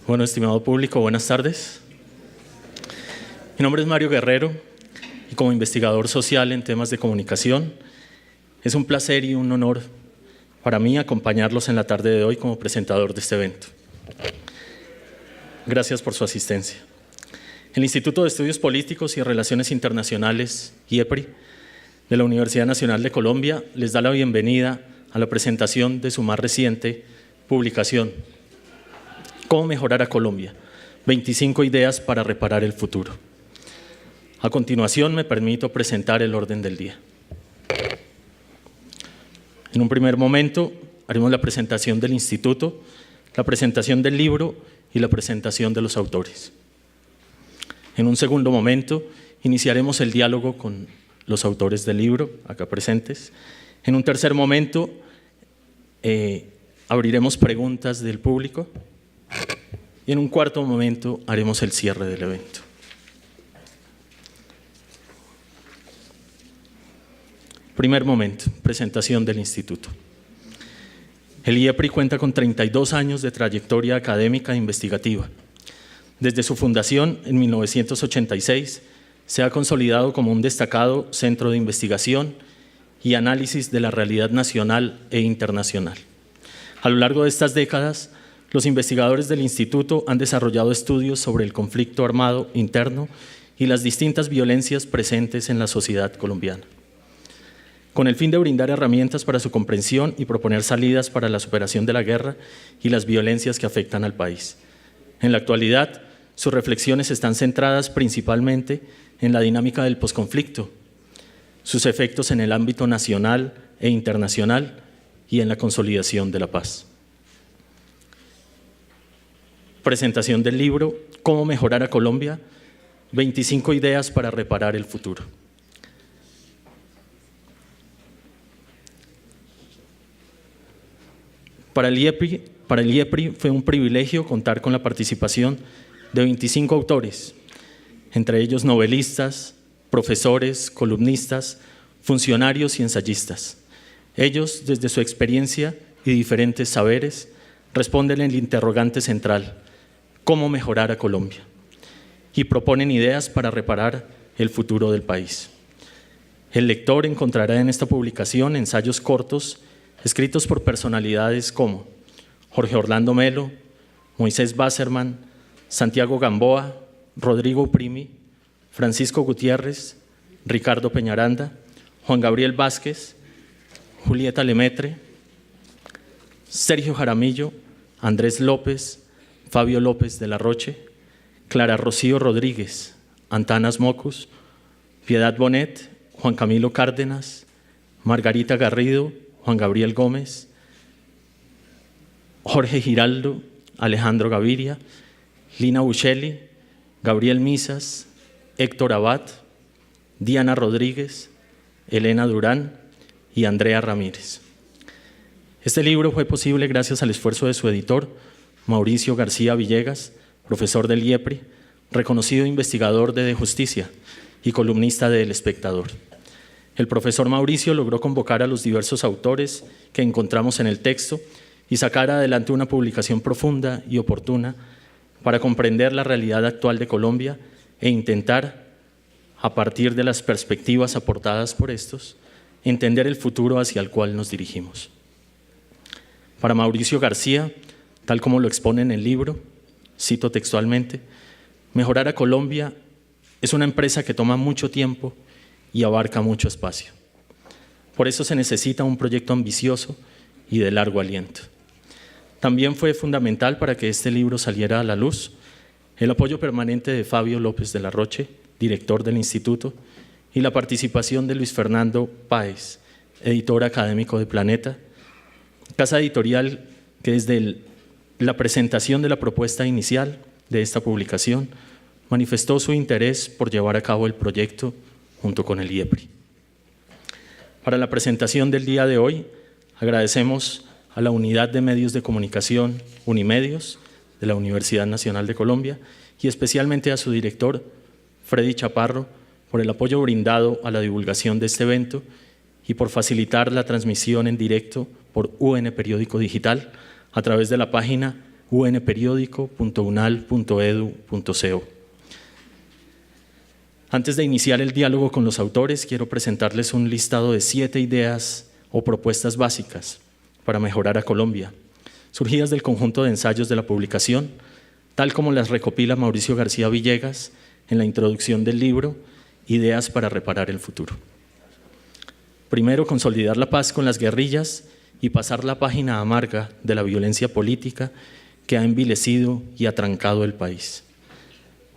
Bueno, estimado público, buenas tardes. Mi nombre es Mario Guerrero y como investigador social en temas de comunicación, es un placer y un honor para mí acompañarlos en la tarde de hoy como presentador de este evento. Gracias por su asistencia. El Instituto de Estudios Políticos y Relaciones Internacionales, IEPRI, de la Universidad Nacional de Colombia, les da la bienvenida a la presentación de su más reciente publicación, ¿Cómo mejorar a Colombia? 25 ideas para reparar el futuro. A continuación, me permito presentar el orden del día. En un primer momento, haremos la presentación del instituto, la presentación del libro y la presentación de los autores. En un segundo momento, iniciaremos el diálogo con los autores del libro, acá presentes. En un tercer momento, abriremos preguntas del público. Y en un cuarto momento, haremos el cierre del evento. Primer momento, presentación del instituto. El IEPRI cuenta con 32 años de trayectoria académica e investigativa. Desde su fundación en 1986, se ha consolidado como un destacado centro de investigación y análisis de la realidad nacional e internacional. A lo largo de estas décadas, los investigadores del instituto han desarrollado estudios sobre el conflicto armado interno y las distintas violencias presentes en la sociedad colombiana, con el fin de brindar herramientas para su comprensión y proponer salidas para la superación de la guerra y las violencias que afectan al país. En la actualidad, sus reflexiones están centradas principalmente en la dinámica del posconflicto, sus efectos en el ámbito nacional e internacional y en la consolidación de la paz. Presentación del libro ¿Cómo mejorar a Colombia? 25 ideas para reparar el futuro. Para el IEPRI fue un privilegio contar con la participación de 25 autores, entre ellos novelistas, profesores, columnistas, funcionarios y ensayistas. Ellos, desde su experiencia y diferentes saberes, responden el interrogante central: ¿cómo mejorar a Colombia? Y proponen ideas para reparar el futuro del país. El lector encontrará en esta publicación ensayos cortos escritos por personalidades como Jorge Orlando Melo, Moisés Basserman, Santiago Gamboa, Rodrigo Uprimi, Francisco Gutiérrez, Ricardo Peñaranda, Juan Gabriel Vázquez, Julieta Lemaitre, Sergio Jaramillo, Andrés López, Fabio López de la Roche, Clara Rocío Rodríguez, Antanas Mocus, Piedad Bonet, Juan Camilo Cárdenas, Margarita Garrido, Juan Gabriel Gómez, Jorge Giraldo, Alejandro Gaviria, Lina Buchelli, Gabriel Misas, Héctor Abad, Diana Rodríguez, Elena Durán y Andrea Ramírez. Este libro fue posible gracias al esfuerzo de su editor, Mauricio García Villegas, profesor del IEPRI, reconocido investigador de justicia y columnista de El Espectador. El profesor Mauricio logró convocar a los diversos autores que encontramos en el texto y sacar adelante una publicación profunda y oportuna para comprender la realidad actual de Colombia e intentar, a partir de las perspectivas aportadas por estos, entender el futuro hacia el cual nos dirigimos. Para Mauricio García, tal como lo expone en el libro, cito textualmente: mejorar a Colombia es una empresa que toma mucho tiempo y abarca mucho espacio. Por eso se necesita un proyecto ambicioso y de largo aliento. También fue fundamental para que este libro saliera a la luz el apoyo permanente de Fabio López de la Roche, director del instituto, y la participación de Luis Fernando Páez, editor académico de Planeta, casa editorial que desde la presentación de la propuesta inicial de esta publicación manifestó su interés por llevar a cabo el proyecto junto con el IEPRI. Para la presentación del día de hoy, agradecemos a la Unidad de Medios de Comunicación Unimedios de la Universidad Nacional de Colombia y especialmente a su director, Freddy Chaparro, por el apoyo brindado a la divulgación de este evento y por facilitar la transmisión en directo por UN Periódico Digital a través de la página unperiodico.unal.edu.co. Antes de iniciar el diálogo con los autores, quiero presentarles un listado de 7 ideas o propuestas básicas para mejorar a Colombia, surgidas del conjunto de ensayos de la publicación, tal como las recopila Mauricio García Villegas en la introducción del libro Ideas para reparar el futuro. Primero, consolidar la paz con las guerrillas y pasar la página amarga de la violencia política que ha envilecido y atrancado el país.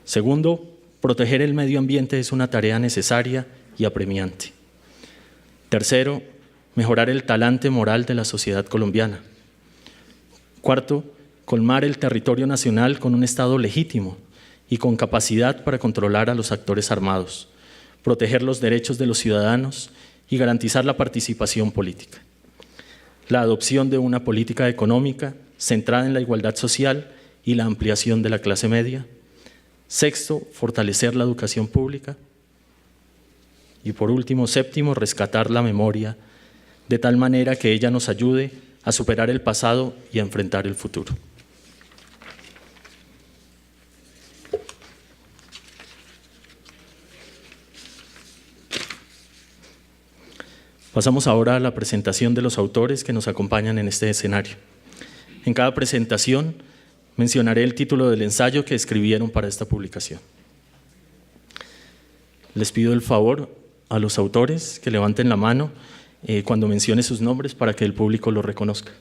Segundo, proteger el medio ambiente es una tarea necesaria y apremiante. Tercero, mejorar el talante moral de la sociedad colombiana. Cuarto, colmar el territorio nacional con un Estado legítimo y con capacidad para controlar a los actores armados, proteger los derechos de los ciudadanos y garantizar la participación política. La adopción de una política económica centrada en la igualdad social y la ampliación de la clase media. Sexto, fortalecer la educación pública. Y por último, séptimo, rescatar la memoria de tal manera que ella nos ayude a superar el pasado y a enfrentar el futuro. Pasamos ahora a la presentación de los autores que nos acompañan en este escenario. En cada presentación mencionaré el título del ensayo que escribieron para esta publicación. Les pido el favor a los autores que levanten la mano cuando mencione sus nombres para que el público los reconozca.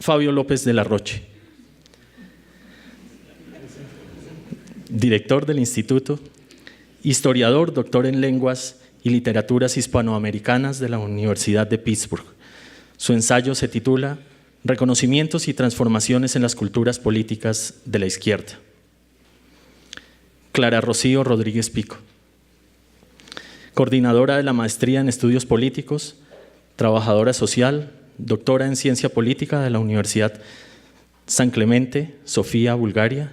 Fabio López de la Roche, director del Instituto, historiador, doctor en lenguas y literaturas hispanoamericanas de la Universidad de Pittsburgh. Su ensayo se titula Reconocimientos y transformaciones en las culturas políticas de la izquierda. Clara Rocío Rodríguez Pico, coordinadora de la Maestría en Estudios Políticos, trabajadora social, doctora en Ciencia Política de la Universidad San Clemente, Sofía, Bulgaria.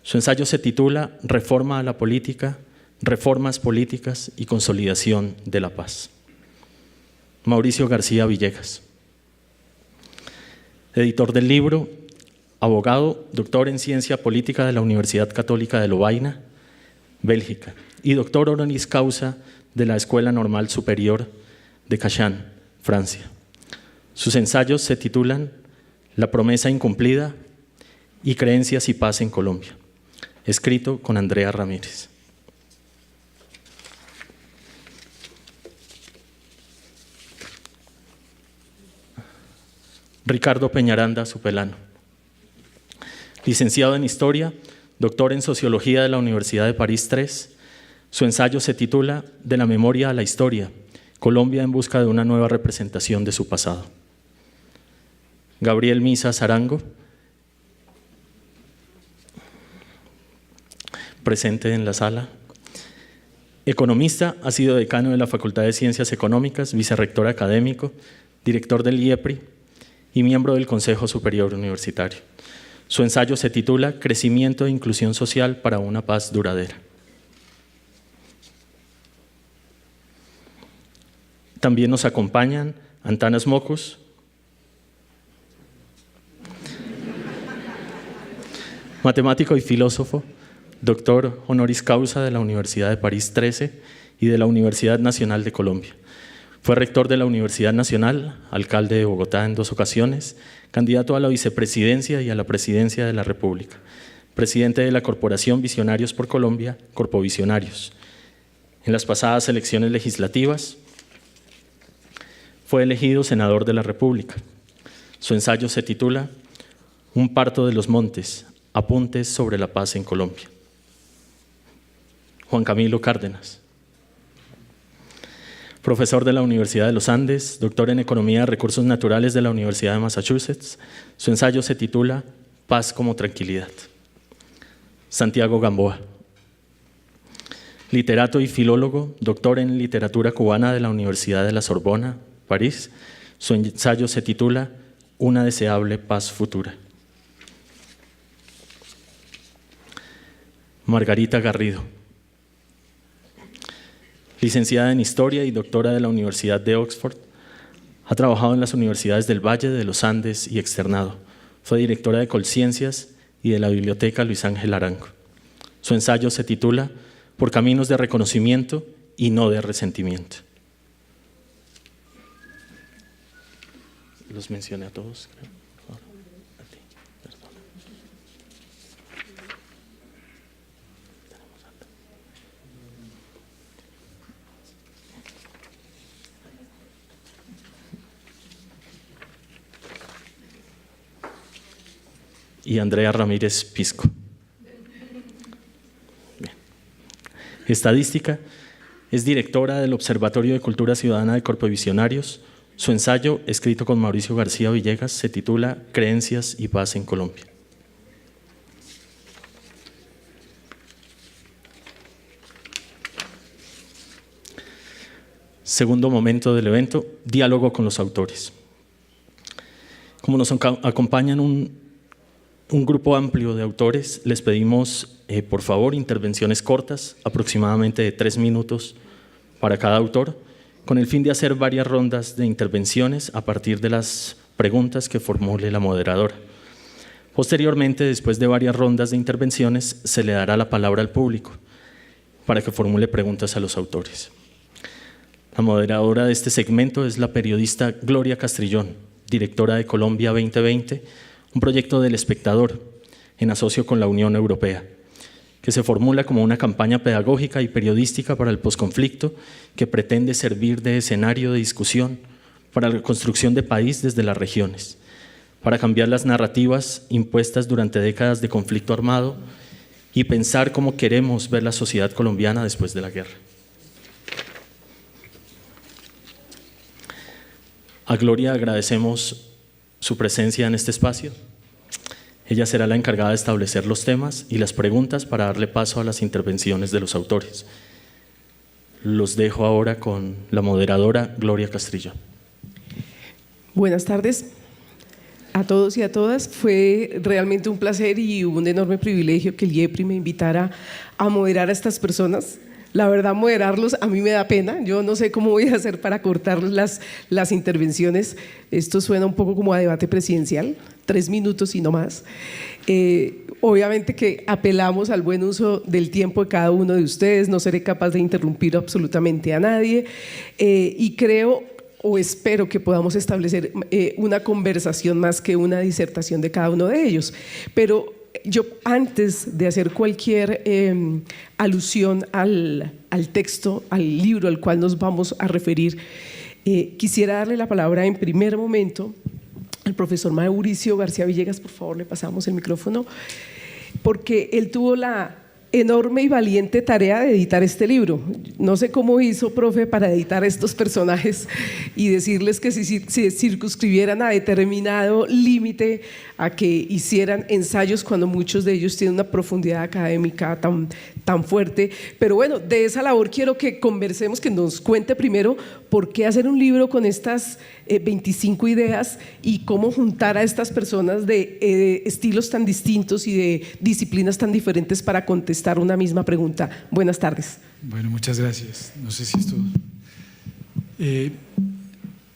Su ensayo se titula Reforma a la política, reformas políticas y consolidación de la paz. Mauricio García Villegas, editor del libro, abogado, doctor en Ciencia Política de la Universidad Católica de Lovaina, Bélgica, y doctor honoris causa de la Escuela Normal Superior de Cachan, Francia. Sus ensayos se titulan La promesa incumplida y Creencias y paz en Colombia, escrito con Andrea Ramírez. Ricardo Peñaranda Supelano, licenciado en Historia, doctor en Sociología de la Universidad de París III. Su ensayo se titula De la memoria a la historia, Colombia en busca de una nueva representación de su pasado. Gabriel Misas Arango, presente en la sala. Economista, ha sido decano de la Facultad de Ciencias Económicas, vicerrector académico, director del IEPRI y miembro del Consejo Superior Universitario. Su ensayo se titula Crecimiento e inclusión social para una paz duradera. También nos acompañan Antanas Mocus, matemático y filósofo, doctor honoris causa de la Universidad de París XIII y de la Universidad Nacional de Colombia. Fue rector de la Universidad Nacional, alcalde de Bogotá en 2 ocasiones, candidato a la vicepresidencia y a la presidencia de la República, presidente de la Corporación Visionarios por Colombia, Corpovisionarios. En las pasadas elecciones legislativas fue elegido senador de la República. Su ensayo se titula Un parto de los montes, apuntes sobre la paz en Colombia. Juan Camilo Cárdenas, profesor de la Universidad de los Andes, doctor en Economía de Recursos Naturales de la Universidad de Massachusetts. Su ensayo se titula Paz como tranquilidad. Santiago Gamboa, literato y filólogo, doctor en Literatura Cubana de la Universidad de la Sorbona, París. Su ensayo se titula Una deseable paz futura. Margarita Garrido, licenciada en Historia y doctora de la Universidad de Oxford, Ha trabajado en las universidades del Valle, de los Andes y Externado. Fue directora de Colciencias y de la Biblioteca Luis Ángel Arango. Su ensayo se titula Por caminos de reconocimiento y no de resentimiento. Los mencioné a todos, creo. A ti, perdón. Y Andrea Ramírez Pisco. Bien. Estadística. Es directora del Observatorio de Cultura Ciudadana de Corpovisionarios. Su ensayo, escrito con Mauricio García Villegas, se titula Creencias y paz en Colombia. Segundo momento del evento, diálogo con los autores. Como nos acompañan un grupo amplio de autores, les pedimos, por favor, intervenciones cortas, aproximadamente de 3 minutos para cada autor, con el fin de hacer varias rondas de intervenciones a partir de las preguntas que formule la moderadora. Posteriormente, después de varias rondas de intervenciones, se le dará la palabra al público para que formule preguntas a los autores. La moderadora de este segmento es la periodista Gloria Castrillón, directora de Colombia 2020, un proyecto del Espectador en asocio con la Unión Europea, que se formula como una campaña pedagógica y periodística para el posconflicto que pretende servir de escenario de discusión para la construcción de país desde las regiones, para cambiar las narrativas impuestas durante décadas de conflicto armado y pensar cómo queremos ver la sociedad colombiana después de la guerra. A Gloria agradecemos su presencia en este espacio. Ella será la encargada de establecer los temas y las preguntas para darle paso a las intervenciones de los autores. Los dejo ahora con la moderadora Gloria Castrillón. Buenas tardes a todos y a todas. Fue realmente un placer y un enorme privilegio que el IEPRI me invitara a moderar a estas personas. La verdad, moderarlos a mí me da pena. Yo no sé cómo voy a hacer para cortar las intervenciones. Esto suena un poco como a debate presidencial, 3 minutos y no más. Obviamente que apelamos al buen uso del tiempo de cada uno de ustedes. No seré capaz de interrumpir absolutamente a nadie. Y creo o espero que podamos establecer una conversación más que una disertación de cada uno de ellos. Pero yo, antes de hacer cualquier alusión al texto, al libro al cual nos vamos a referir, quisiera darle la palabra en primer momento al profesor Mauricio García Villegas. Por favor, le pasamos el micrófono, porque él tuvo la enorme y valiente tarea de editar este libro. No sé cómo hizo, profe, para editar estos personajes y decirles que se circunscribieran a determinado límite, a que hicieran ensayos cuando muchos de ellos tienen una profundidad académica tan fuerte. Pero bueno, de esa labor quiero que conversemos, que nos cuente primero por qué hacer un libro con estas 25 ideas y cómo juntar a estas personas de estilos tan distintos y de disciplinas tan diferentes para contestar una misma pregunta. Buenas tardes. Bueno, muchas gracias. No sé si esto…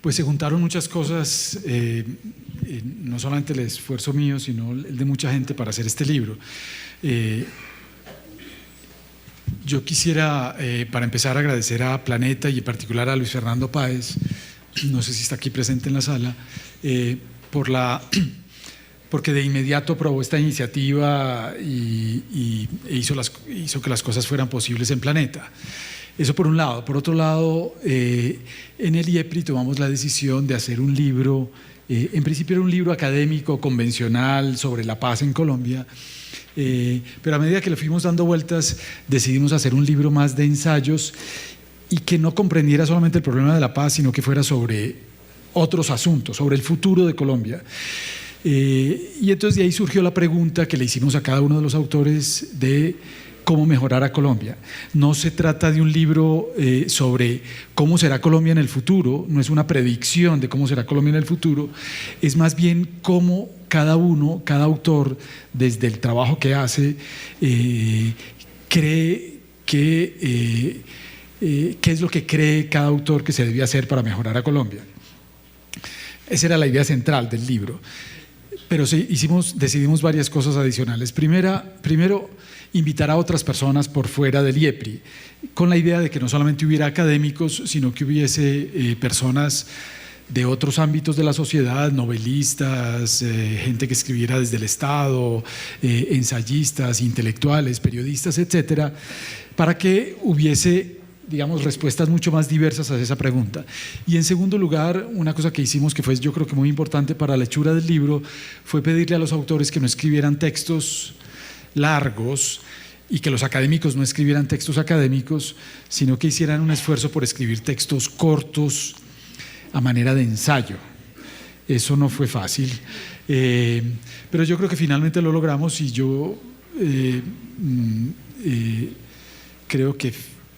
pues se juntaron muchas cosas, no solamente el esfuerzo mío, sino el de mucha gente para hacer este libro. Yo quisiera, para empezar, agradecer a Planeta y en particular a Luis Fernando Páez, no sé si está aquí presente en la sala, porque de inmediato aprobó esta iniciativa y hizo que las cosas fueran posibles en Planeta. Eso por un lado. Por otro lado, en el IEPRI tomamos la decisión de hacer un libro, en principio era un libro académico, convencional, sobre la paz en Colombia, pero a medida que le fuimos dando vueltas, decidimos hacer un libro más de ensayos y que no comprendiera solamente el problema de la paz, sino que fuera sobre otros asuntos, sobre el futuro de Colombia. Y entonces de ahí surgió la pregunta que le hicimos a cada uno de los autores de cómo mejorar a Colombia. No se trata de un libro sobre cómo será Colombia en el futuro, no es una predicción de cómo será Colombia en el futuro, es más bien cómo cada autor, desde el trabajo que hace, cree que… ¿qué es lo que cree cada autor que se debía hacer para mejorar a Colombia? Esa era la idea central del libro. Pero sí, decidimos varias cosas adicionales. Primero, invitar a otras personas por fuera del IEPRI, con la idea de que no solamente hubiera académicos, sino que hubiese personas de otros ámbitos de la sociedad, novelistas, gente que escribiera desde el Estado, ensayistas, intelectuales, periodistas, etcétera, para que hubiese, digamos, respuestas mucho más diversas a esa pregunta. Y en segundo lugar, una cosa que hicimos que fue, yo creo que muy importante para la lectura del libro, fue pedirle a los autores que no escribieran textos largos y que los académicos no escribieran textos académicos, sino que hicieran un esfuerzo por escribir textos cortos a manera de ensayo. Eso no fue fácil, pero yo creo que finalmente lo logramos y yo creo que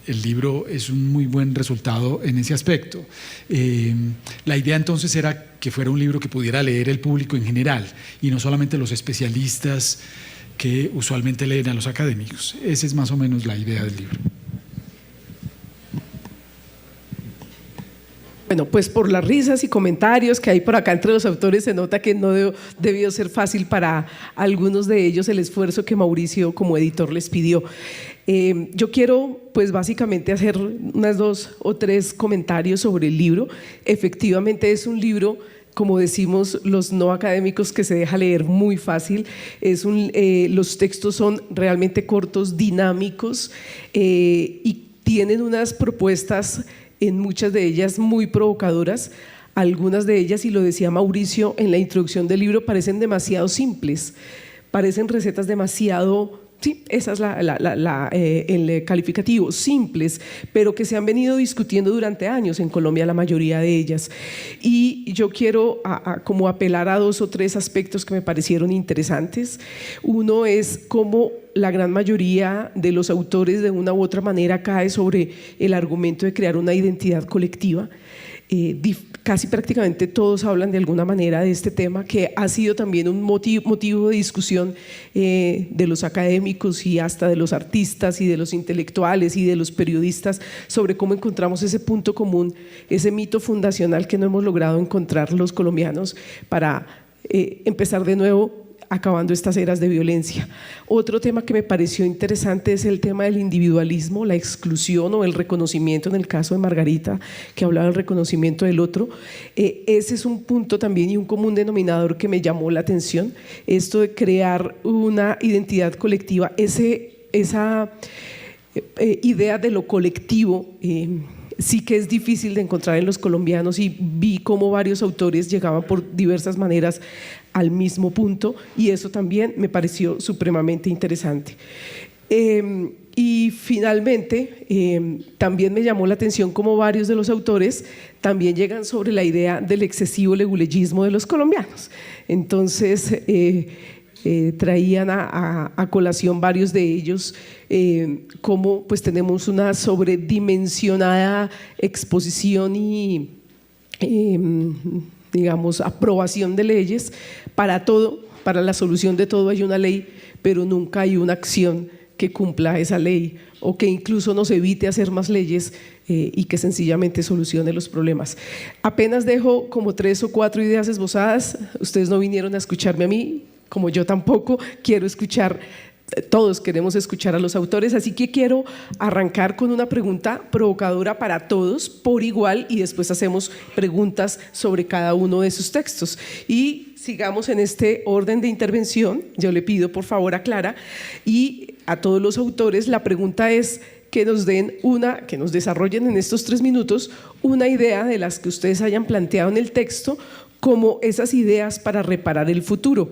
el libro es un muy buen resultado en ese aspecto. La idea entonces era que fuera un libro que pudiera leer el público en general y no solamente los especialistas que usualmente leen a los académicos. Esa es más o menos la idea del libro. Bueno, pues por las risas y comentarios que hay por acá entre los autores se nota que no debió ser fácil para algunos de ellos el esfuerzo que Mauricio como editor les pidió. Yo quiero pues básicamente hacer unas 2 o 3 comentarios sobre el libro. Efectivamente es un libro, como decimos los no académicos, que se deja leer muy fácil. Los textos son realmente cortos, dinámicos y tienen unas propuestas, en muchas de ellas muy provocadoras. Algunas de ellas, y lo decía Mauricio en la introducción del libro, parecen demasiado simples, parecen recetas demasiado, sí, esa es el calificativo, simples, pero que se han venido discutiendo durante años en Colombia, la mayoría de ellas. Y yo quiero como apelar a 2 o 3 aspectos que me parecieron interesantes. Uno es cómo la gran mayoría de los autores de una u otra manera cae sobre el argumento de crear una identidad colectiva. Casi prácticamente todos hablan de alguna manera de este tema, que ha sido también un motivo de discusión de los académicos y hasta de los artistas y de los intelectuales y de los periodistas, sobre cómo encontramos ese punto común, ese mito fundacional que no hemos logrado encontrar los colombianos para empezar de nuevo acabando estas eras de violencia. Otro tema que me pareció interesante es el tema del individualismo, la exclusión o el reconocimiento, en el caso de Margarita, que hablaba del reconocimiento del otro. Ese es un punto también y un común denominador que me llamó la atención, esto de crear una identidad colectiva, esa idea de lo colectivo. Sí que es difícil de encontrar en los colombianos, y vi cómo varios autores llegaban por diversas maneras al mismo punto, y eso también me pareció supremamente interesante. Y finalmente también me llamó la atención cómo varios de los autores también llegan sobre la idea del excesivo leguleyismo de los colombianos. Entonces traían a colación varios de ellos cómo pues tenemos una sobredimensionada exposición y digamos aprobación de leyes para todo. Para la solución de todo hay una ley, pero nunca hay una acción que cumpla esa ley o que incluso nos evite hacer más leyes y que sencillamente solucione los problemas. Apenas dejo como 3 o 4 ideas esbozadas. Ustedes no vinieron a escucharme a mí, como yo tampoco quiero escuchar. Todos queremos escuchar a los autores, así que quiero arrancar con una pregunta provocadora para todos por igual, y después hacemos preguntas sobre cada uno de sus textos y sigamos en este orden de intervención. Yo le pido por favor a Clara y a todos los autores, la pregunta es que nos desarrollen en estos 3 minutos una idea de las que ustedes hayan planteado en el texto como esas ideas para reparar el futuro.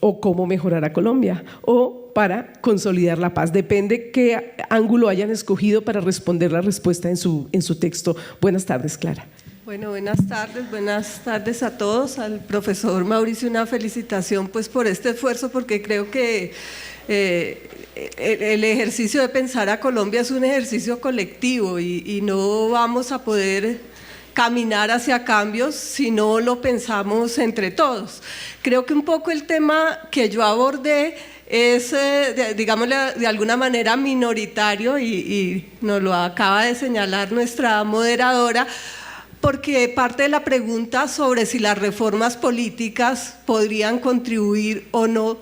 O cómo mejorar a Colombia, o para consolidar la paz. Depende qué ángulo hayan escogido para responder la respuesta en su texto. Buenas tardes, Clara. Bueno, buenas tardes a todos. Al profesor Mauricio una felicitación pues por este esfuerzo, porque creo que el ejercicio de pensar a Colombia es un ejercicio colectivo y no vamos a poder caminar hacia cambios si no lo pensamos entre todos. Creo que un poco el tema que yo abordé es, digámosle de alguna manera minoritario y nos lo acaba de señalar nuestra moderadora, porque parte de la pregunta sobre si las reformas políticas podrían contribuir o no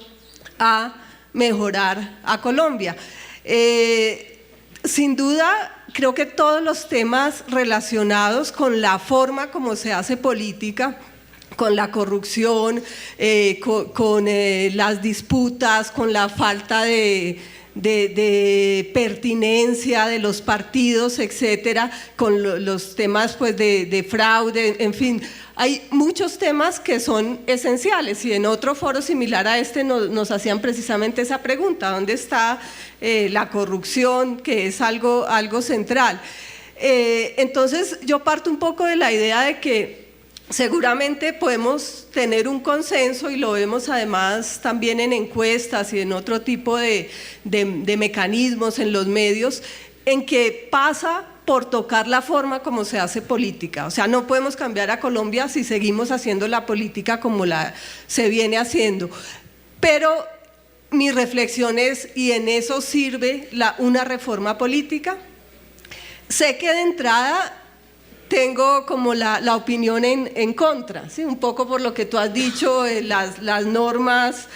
a mejorar a Colombia. Sin duda, creo que todos los temas relacionados con la forma como se hace política, con la corrupción, con las disputas, con la falta de pertinencia de los partidos, etcétera, con los temas pues, de fraude, en fin, hay muchos temas que son esenciales, y en otro foro similar a este nos hacían precisamente esa pregunta: ¿dónde está la corrupción, que es algo central? Entonces yo parto un poco de la idea de que seguramente podemos tener un consenso, y lo vemos además también en encuestas y en otro tipo de mecanismos en los medios, en que pasa por tocar la forma como se hace política. O sea, no podemos cambiar a Colombia si seguimos haciendo la política como se viene haciendo. Pero mi reflexión es, ¿y en eso sirve una reforma política? Sé que de entrada tengo como la opinión en contra, ¿sí? Un poco por lo que tú has dicho, las normas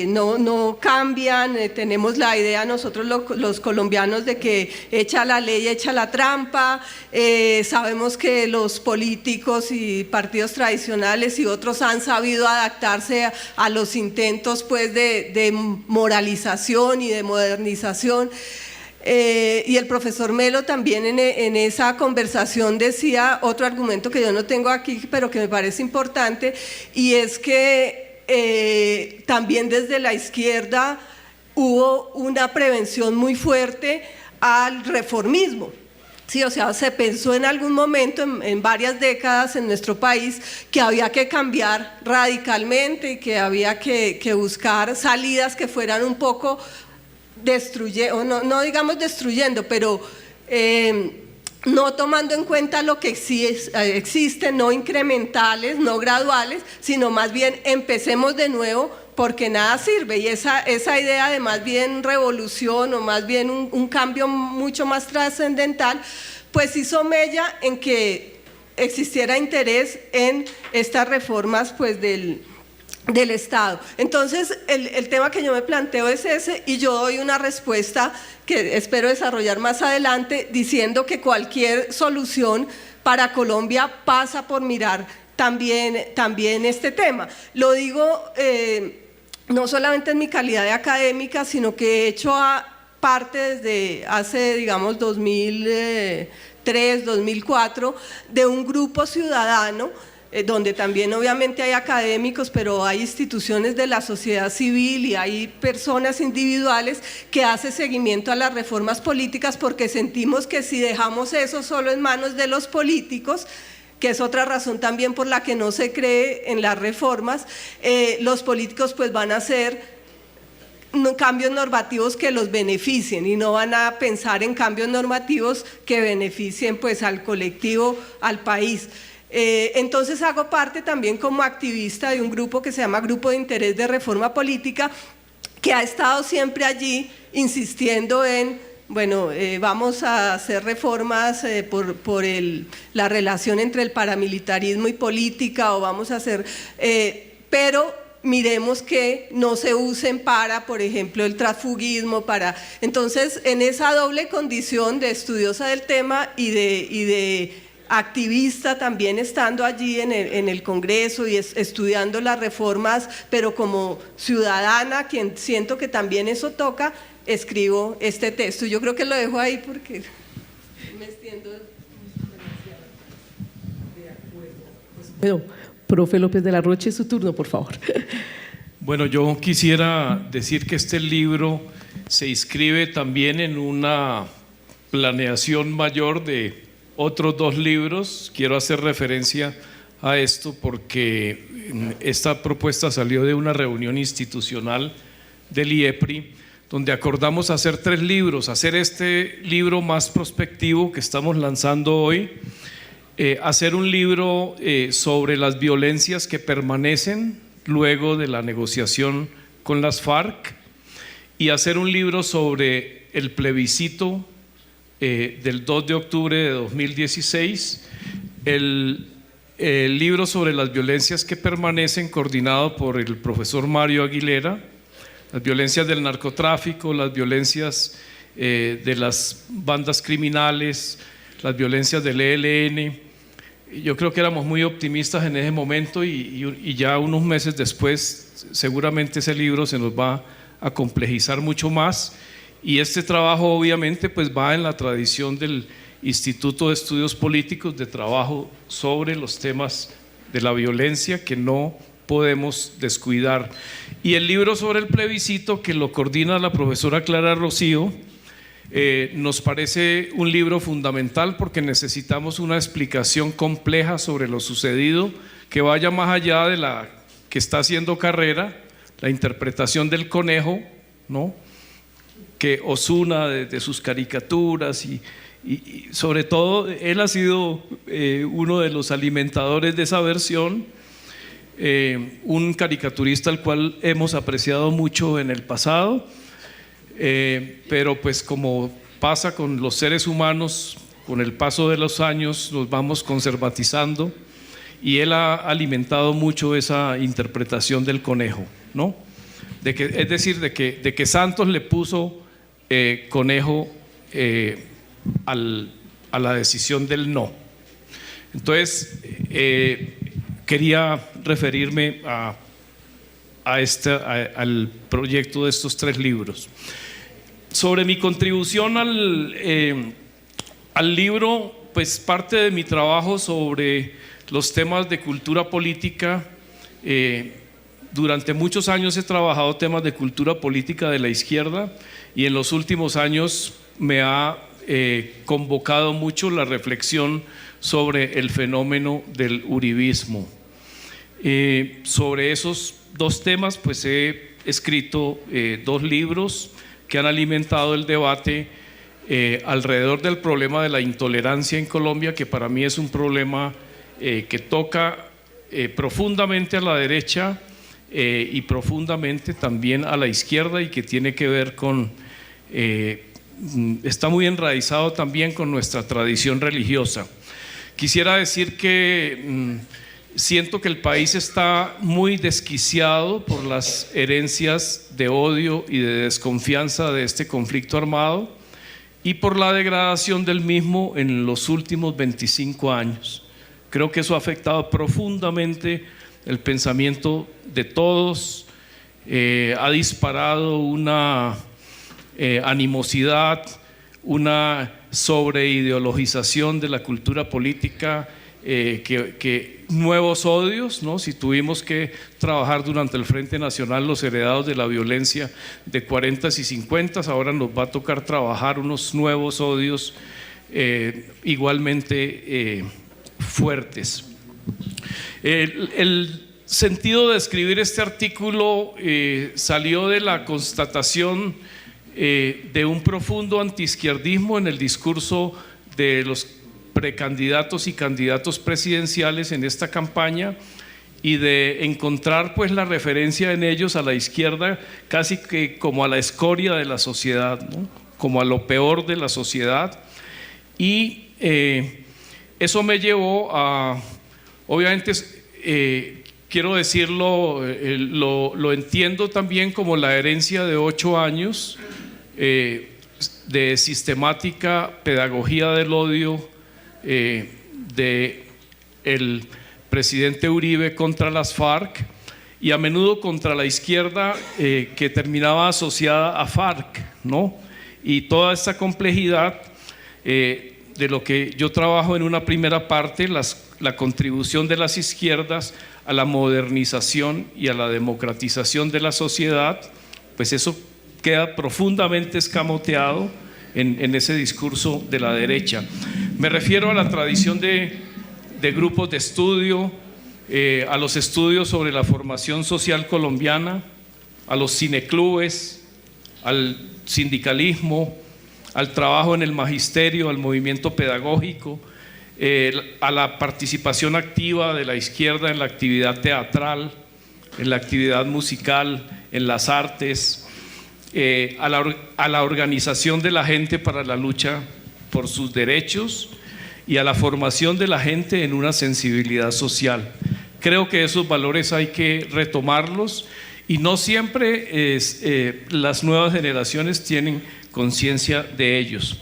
no cambian, tenemos la idea nosotros los colombianos de que echa la ley, echa la trampa, sabemos que los políticos y partidos tradicionales y otros han sabido adaptarse a los intentos pues, de moralización y de modernización. Y el profesor Melo también en esa conversación decía otro argumento que yo no tengo aquí, pero que me parece importante, y es que también desde la izquierda hubo una prevención muy fuerte al reformismo. Sí, o sea, se pensó en algún momento, en varias décadas en nuestro país, que había que cambiar radicalmente y que había que buscar salidas que fueran un poco no digamos destruyendo, pero no tomando en cuenta lo que existe, no incrementales, no graduales, sino más bien empecemos de nuevo porque nada sirve. Y esa idea de más bien revolución o más bien un cambio mucho más trascendental, pues hizo mella en que existiera interés en estas reformas pues del Estado. Entonces el tema que yo me planteo es ese, y yo doy una respuesta que espero desarrollar más adelante, diciendo que cualquier solución para Colombia pasa por mirar también este tema. Lo digo no solamente en mi calidad de académica, sino que he hecho parte desde hace, digamos, 2003, 2004, de un grupo ciudadano donde también obviamente hay académicos, pero hay instituciones de la sociedad civil y hay personas individuales que hacen seguimiento a las reformas políticas, porque sentimos que si dejamos eso solo en manos de los políticos, que es otra razón también por la que no se cree en las reformas, los políticos pues van a hacer cambios normativos que los beneficien y no van a pensar en cambios normativos que beneficien pues al colectivo, al país. Entonces hago parte también como activista de un grupo que se llama Grupo de Interés de Reforma Política, que ha estado siempre allí insistiendo en, bueno, vamos a hacer reformas por la relación entre el paramilitarismo y política, o vamos a hacer, pero miremos que no se usen para, por ejemplo, el transfugismo, entonces en esa doble condición de estudiosa del tema y de activista, también estando allí en el Congreso y estudiando las reformas, pero como ciudadana, quien siento que también eso toca, escribo este texto. Yo creo que lo dejo ahí porque me extiendo. Bueno, profe López de la Roche, su turno, por favor. Bueno, yo quisiera decir que este libro se inscribe también en una planeación mayor de otros dos libros. Quiero hacer referencia a esto porque esta propuesta salió de una reunión institucional del IEPRI, donde acordamos hacer 3 libros, hacer este libro más prospectivo que estamos lanzando hoy, hacer un libro sobre las violencias que permanecen luego de la negociación con las FARC, y hacer un libro sobre el plebiscito del 2 de octubre de 2016, el libro sobre las violencias que permanecen, coordinado por el profesor Mario Aguilera, las violencias del narcotráfico, las violencias de las bandas criminales, las violencias del ELN. Yo creo que éramos muy optimistas en ese momento y ya unos meses después seguramente ese libro se nos va a complejizar mucho más, y este trabajo obviamente pues va en la tradición del Instituto de Estudios Políticos, de trabajo sobre los temas de la violencia que no podemos descuidar. Y el libro sobre el plebiscito, que lo coordina la profesora Clara Rocío, nos parece un libro fundamental porque necesitamos una explicación compleja sobre lo sucedido, que vaya más allá de la que está haciendo Carrera, la interpretación del conejo, ¿no?, que Osuna de sus caricaturas y sobre todo él ha sido uno de los alimentadores de esa versión, un caricaturista al cual hemos apreciado mucho en el pasado, pero pues como pasa con los seres humanos, con el paso de los años nos vamos conservatizando, y él ha alimentado mucho esa interpretación del conejo, ¿no? Es decir, de que Santos le puso conejo a la decisión del no. Entonces quería referirme al proyecto de estos 3 libros. Sobre mi contribución al libro, pues parte de mi trabajo sobre los temas de cultura política, durante muchos años he trabajado temas de cultura política de la izquierda, y en los últimos años me ha convocado mucho la reflexión sobre el fenómeno del uribismo. Sobre esos 2 temas pues he escrito 2 libros que han alimentado el debate alrededor del problema de la intolerancia en Colombia, que para mí es un problema que toca profundamente a la derecha y profundamente también a la izquierda, y que tiene que ver con está muy enraizado también con nuestra tradición religiosa. Quisiera decir que siento que el país está muy desquiciado por las herencias de odio y de desconfianza de este conflicto armado y por la degradación del mismo en los últimos 25 años. Creo que eso ha afectado profundamente el pensamiento de todos, ha disparado una animosidad, una sobreideologización de la cultura política, que nuevos odios, ¿no? Si tuvimos que trabajar durante el Frente Nacional los heredados de la violencia de 40s y 50s, ahora nos va a tocar trabajar unos nuevos odios igualmente fuertes. El sentido de escribir este artículo salió de la constatación de un profundo antiizquierdismo en el discurso de los precandidatos y candidatos presidenciales en esta campaña, y de encontrar pues la referencia en ellos a la izquierda casi que como a la escoria de la sociedad, ¿no?, como a lo peor de la sociedad. Y eso me llevó a, obviamente quiero decirlo, lo entiendo también como la herencia de 8 años de sistemática pedagogía del odio de el presidente Uribe contra las FARC, y a menudo contra la izquierda que terminaba asociada a FARC, ¿no? Y toda esta complejidad de lo que yo trabajo en una primera parte, la contribución de las izquierdas a la modernización y a la democratización de la sociedad, pues eso queda profundamente escamoteado en ese discurso de la derecha. Me refiero a la tradición de grupos de estudio, a los estudios sobre la formación social colombiana, a los cineclubes, al sindicalismo, al trabajo en el magisterio, al movimiento pedagógico, a la participación activa de la izquierda en la actividad teatral, en la actividad musical, en las artes, a la organización de la gente para la lucha por sus derechos y a la formación de la gente en una sensibilidad social. Creo que esos valores hay que retomarlos y no siempre las nuevas generaciones tienen conciencia de ellos.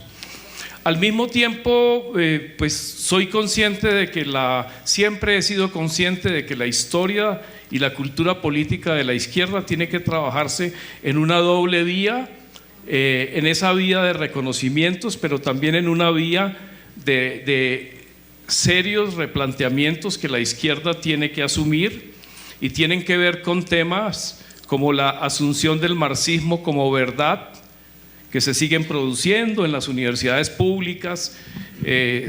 Al mismo tiempo, pues soy consciente de que siempre he sido consciente de que la historia y la cultura política de la izquierda tiene que trabajarse en una doble vía, en esa vía de reconocimientos, pero también en una vía de serios replanteamientos que la izquierda tiene que asumir y tienen que ver con temas como la asunción del marxismo como verdad, que se siguen produciendo en las universidades públicas,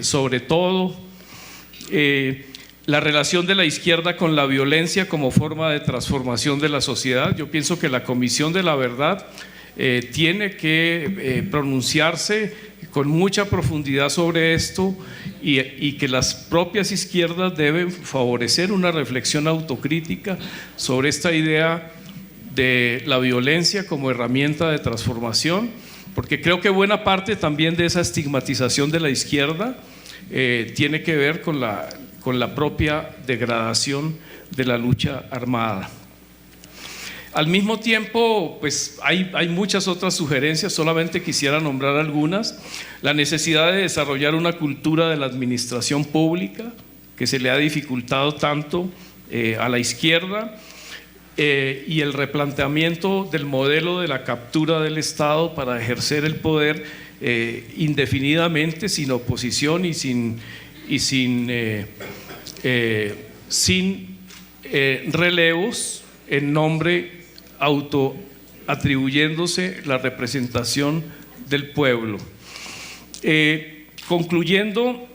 sobre todo, la relación de la izquierda con la violencia como forma de transformación de la sociedad. Yo pienso que la Comisión de la Verdad tiene que pronunciarse con mucha profundidad sobre esto y que las propias izquierdas deben favorecer una reflexión autocrítica sobre esta idea de la violencia como herramienta de transformación, porque creo que buena parte también de esa estigmatización de la izquierda tiene que ver con la propia degradación de la lucha armada. Al mismo tiempo, pues hay muchas otras sugerencias, solamente quisiera nombrar algunas. La necesidad de desarrollar una cultura de la administración pública, que se le ha dificultado tanto a la izquierda, y el replanteamiento del modelo de la captura del Estado para ejercer el poder indefinidamente, sin oposición y sin relevos, en nombre autoatribuyéndose la representación del pueblo. Concluyendo,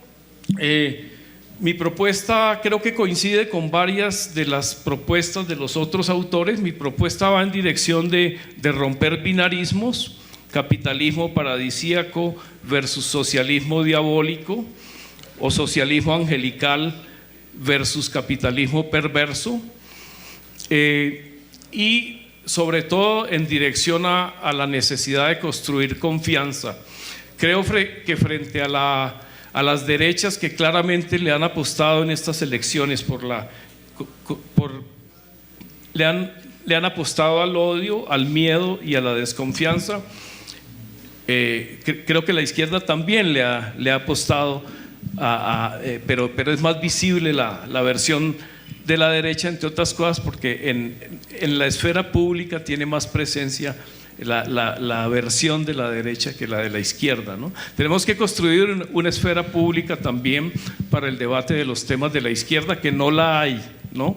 mi propuesta creo que coincide con varias de las propuestas de los otros autores. Mi propuesta va en dirección de romper binarismos, capitalismo paradisíaco versus socialismo diabólico, o socialismo angelical versus capitalismo perverso, y sobre todo en dirección a la necesidad de construir confianza. Creo que frente a las derechas que claramente le han apostado en estas elecciones le han apostado al odio, al miedo y a la desconfianza, creo que la izquierda también le ha apostado pero es más visible la versión de la derecha, entre otras cosas porque en la esfera pública tiene más presencia la versión de la derecha que la de la izquierda, ¿no? Tenemos que construir una esfera pública también para el debate de los temas de la izquierda, que no la hay, ¿no?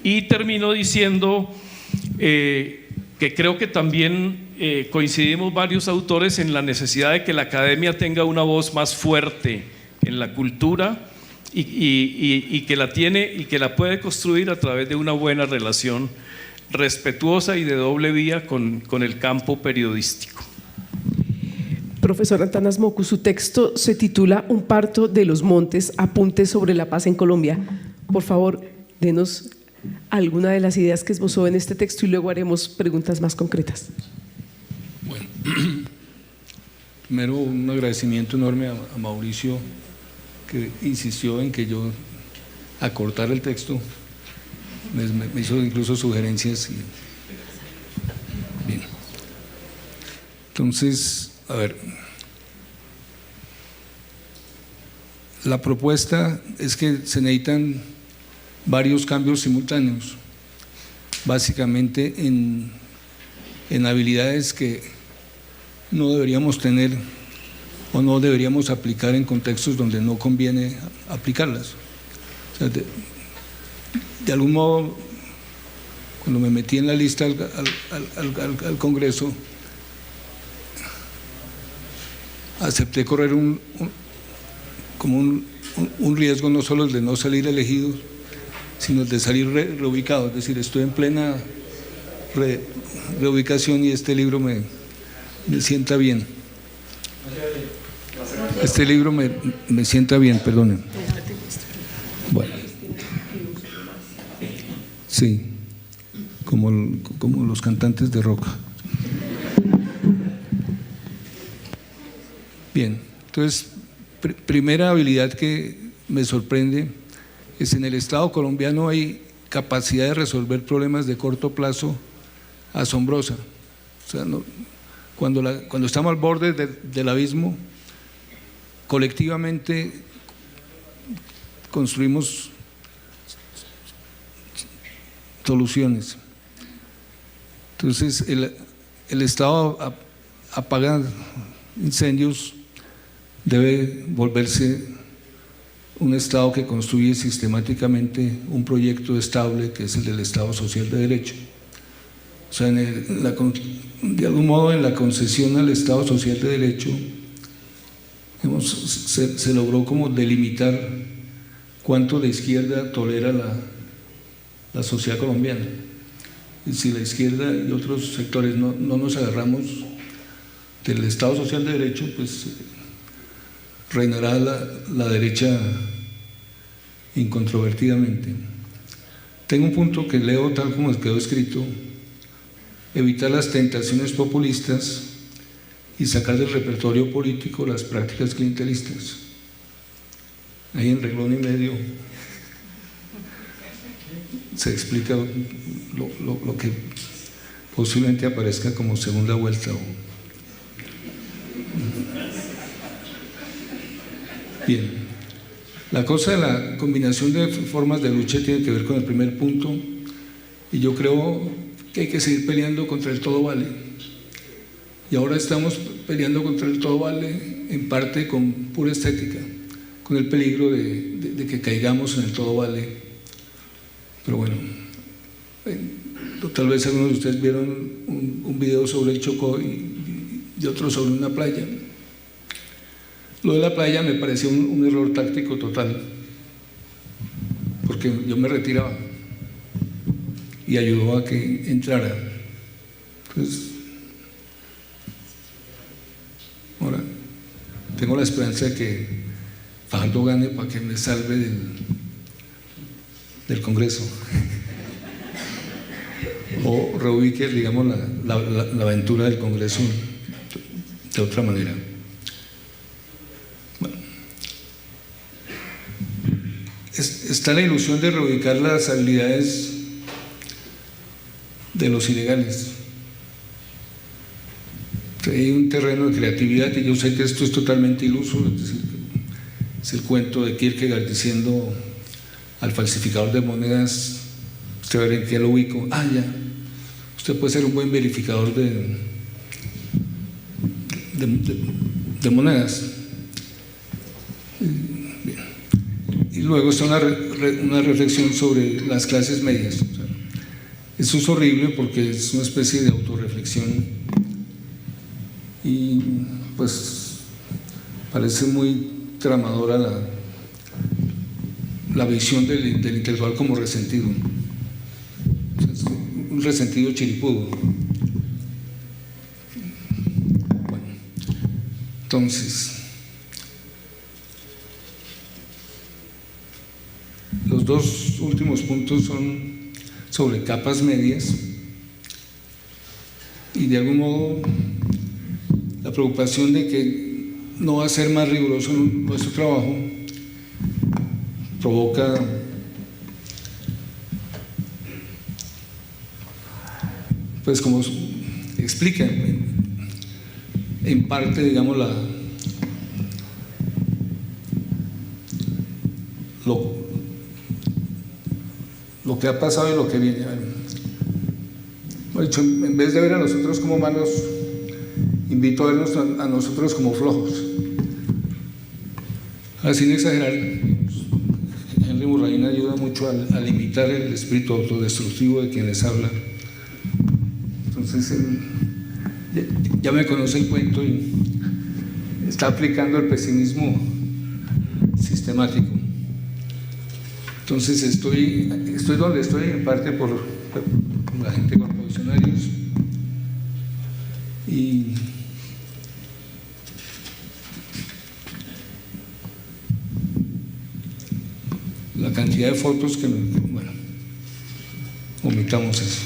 Y termino diciendo que creo que también coincidimos varios autores en la necesidad de que la academia tenga una voz más fuerte en la cultura y que la tiene y que la puede construir a través de una buena relación respetuosa y de doble vía con el campo periodístico. Profesor Antanas Moku, su texto se titula Un parto de los montes, apuntes sobre la paz en Colombia. Por favor, denos alguna de las ideas que esbozó en este texto y luego haremos preguntas más concretas. Bueno, primero un agradecimiento enorme a Mauricio, que insistió en que yo acortara el texto, me hizo incluso sugerencias. Bien. Entonces, a ver, la propuesta es que se necesitan varios cambios simultáneos, básicamente en habilidades que no deberíamos tener o no deberíamos aplicar en contextos donde no conviene aplicarlas. O sea, de algún modo, cuando me metí en la lista al Congreso, acepté correr un riesgo, no solo el de no salir elegido, sino el de salir reubicado. Es decir, estoy en plena reubicación y este libro me sienta bien. Este libro me sienta bien, perdonen. Bueno, sí, como los cantantes de rock. Bien, Entonces, primera habilidad que me sorprende es en el Estado colombiano hay capacidad de resolver problemas de corto plazo asombrosa. O sea, cuando estamos al borde del abismo, colectivamente construimos soluciones. Entonces, el Estado apaga incendios, debe volverse un Estado que construye sistemáticamente un proyecto estable que es el del Estado Social de Derecho. O sea, de algún modo en la concesión al Estado Social de Derecho se logró como delimitar cuánto la izquierda tolera la sociedad colombiana. Y si la izquierda y otros sectores no nos agarramos del Estado Social de Derecho, pues reinará la derecha incontrovertidamente. Tengo un punto que leo tal como quedó escrito: evitar las tentaciones populistas y sacar del repertorio político las prácticas clientelistas. Ahí en renglón y medio se explica lo que posiblemente aparezca como segunda vuelta. Bien, la cosa de la combinación de formas de lucha tiene que ver con el primer punto, y yo creo que hay que seguir peleando contra el todo vale. Y ahora estamos peleando contra el todo vale en parte con pura estética, con el peligro de que caigamos en el todo vale. Pero bueno, tal vez algunos de ustedes vieron un video sobre el Chocó y otro sobre una playa. Lo de la playa me pareció un error táctico total, porque yo me retiraba y ayudó a que entrara. Entonces, ahora tengo la esperanza de que Fajardo gane para que me salve del Congreso o reubique, digamos, la aventura del Congreso de otra manera. Bueno, está la ilusión de reubicar las habilidades de los ilegales. Hay un terreno de creatividad y yo sé que esto es totalmente iluso, es decir, es el cuento de Kierkegaard diciendo al falsificador de monedas: usted va a ver en qué lo ubico. Ah, ya, usted puede ser un buen verificador de monedas. Bien. Y luego está una reflexión sobre las clases medias. O sea, eso es horrible porque es una especie de autorreflexión y pues parece muy tramadora la visión del intelectual como resentido. O sea, es un resentido chiripudo. Bueno, entonces, los dos últimos puntos son sobre capas medias y de algún modo la preocupación de que no va a ser más riguroso nuestro trabajo provoca pues, como explica en parte, digamos, lo que ha pasado y lo que viene. En vez de ver a nosotros como malos, invito a vernos a nosotros como flojos. Sin exagerar, Henry Murray ayuda mucho a limitar el espíritu autodestructivo de quien les habla. Entonces, ya me conoce el cuento y está aplicando el pesimismo sistemático. Entonces, estoy donde estoy, en parte por la gente con revolucionarios y la cantidad de fotos que, bueno, omitamos eso.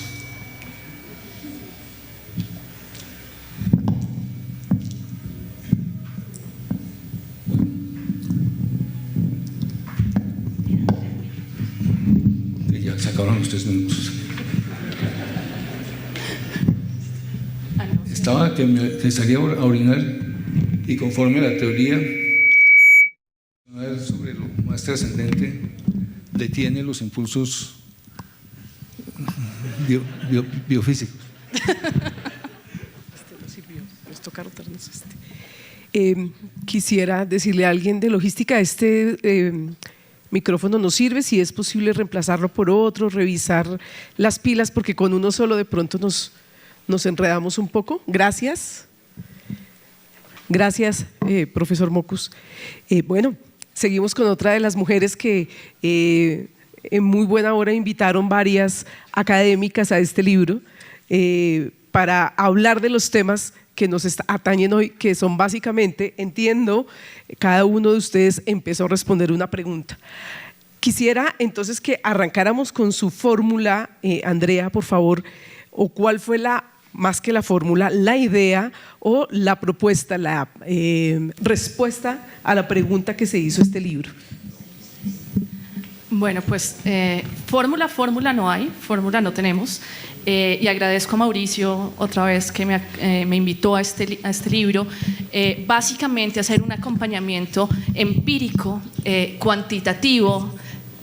acabaron los 3 minutos. Estaba que salía a orinar y conforme a la teoría sobre lo más trascendente, detiene los impulsos biofísicos. Quisiera decirle a alguien de logística, micrófono no sirve, si es posible reemplazarlo por otro, revisar las pilas, porque con uno solo de pronto nos enredamos un poco. Gracias. Gracias, profesor Mockus. Bueno, seguimos con otra de las mujeres que en muy buena hora invitaron varias académicas a este libro para hablar de los temas que nos atañen hoy, que son básicamente, entiendo, cada uno de ustedes empezó a responder una pregunta. Quisiera entonces que arrancáramos con su fórmula, Andrea, por favor, o cuál fue más que la fórmula, la idea o la propuesta, la respuesta a la pregunta que se hizo este libro. Bueno, pues fórmula no hay, fórmula no tenemos. Y agradezco a Mauricio otra vez que me invitó a este libro, básicamente a hacer un acompañamiento empírico, cuantitativo,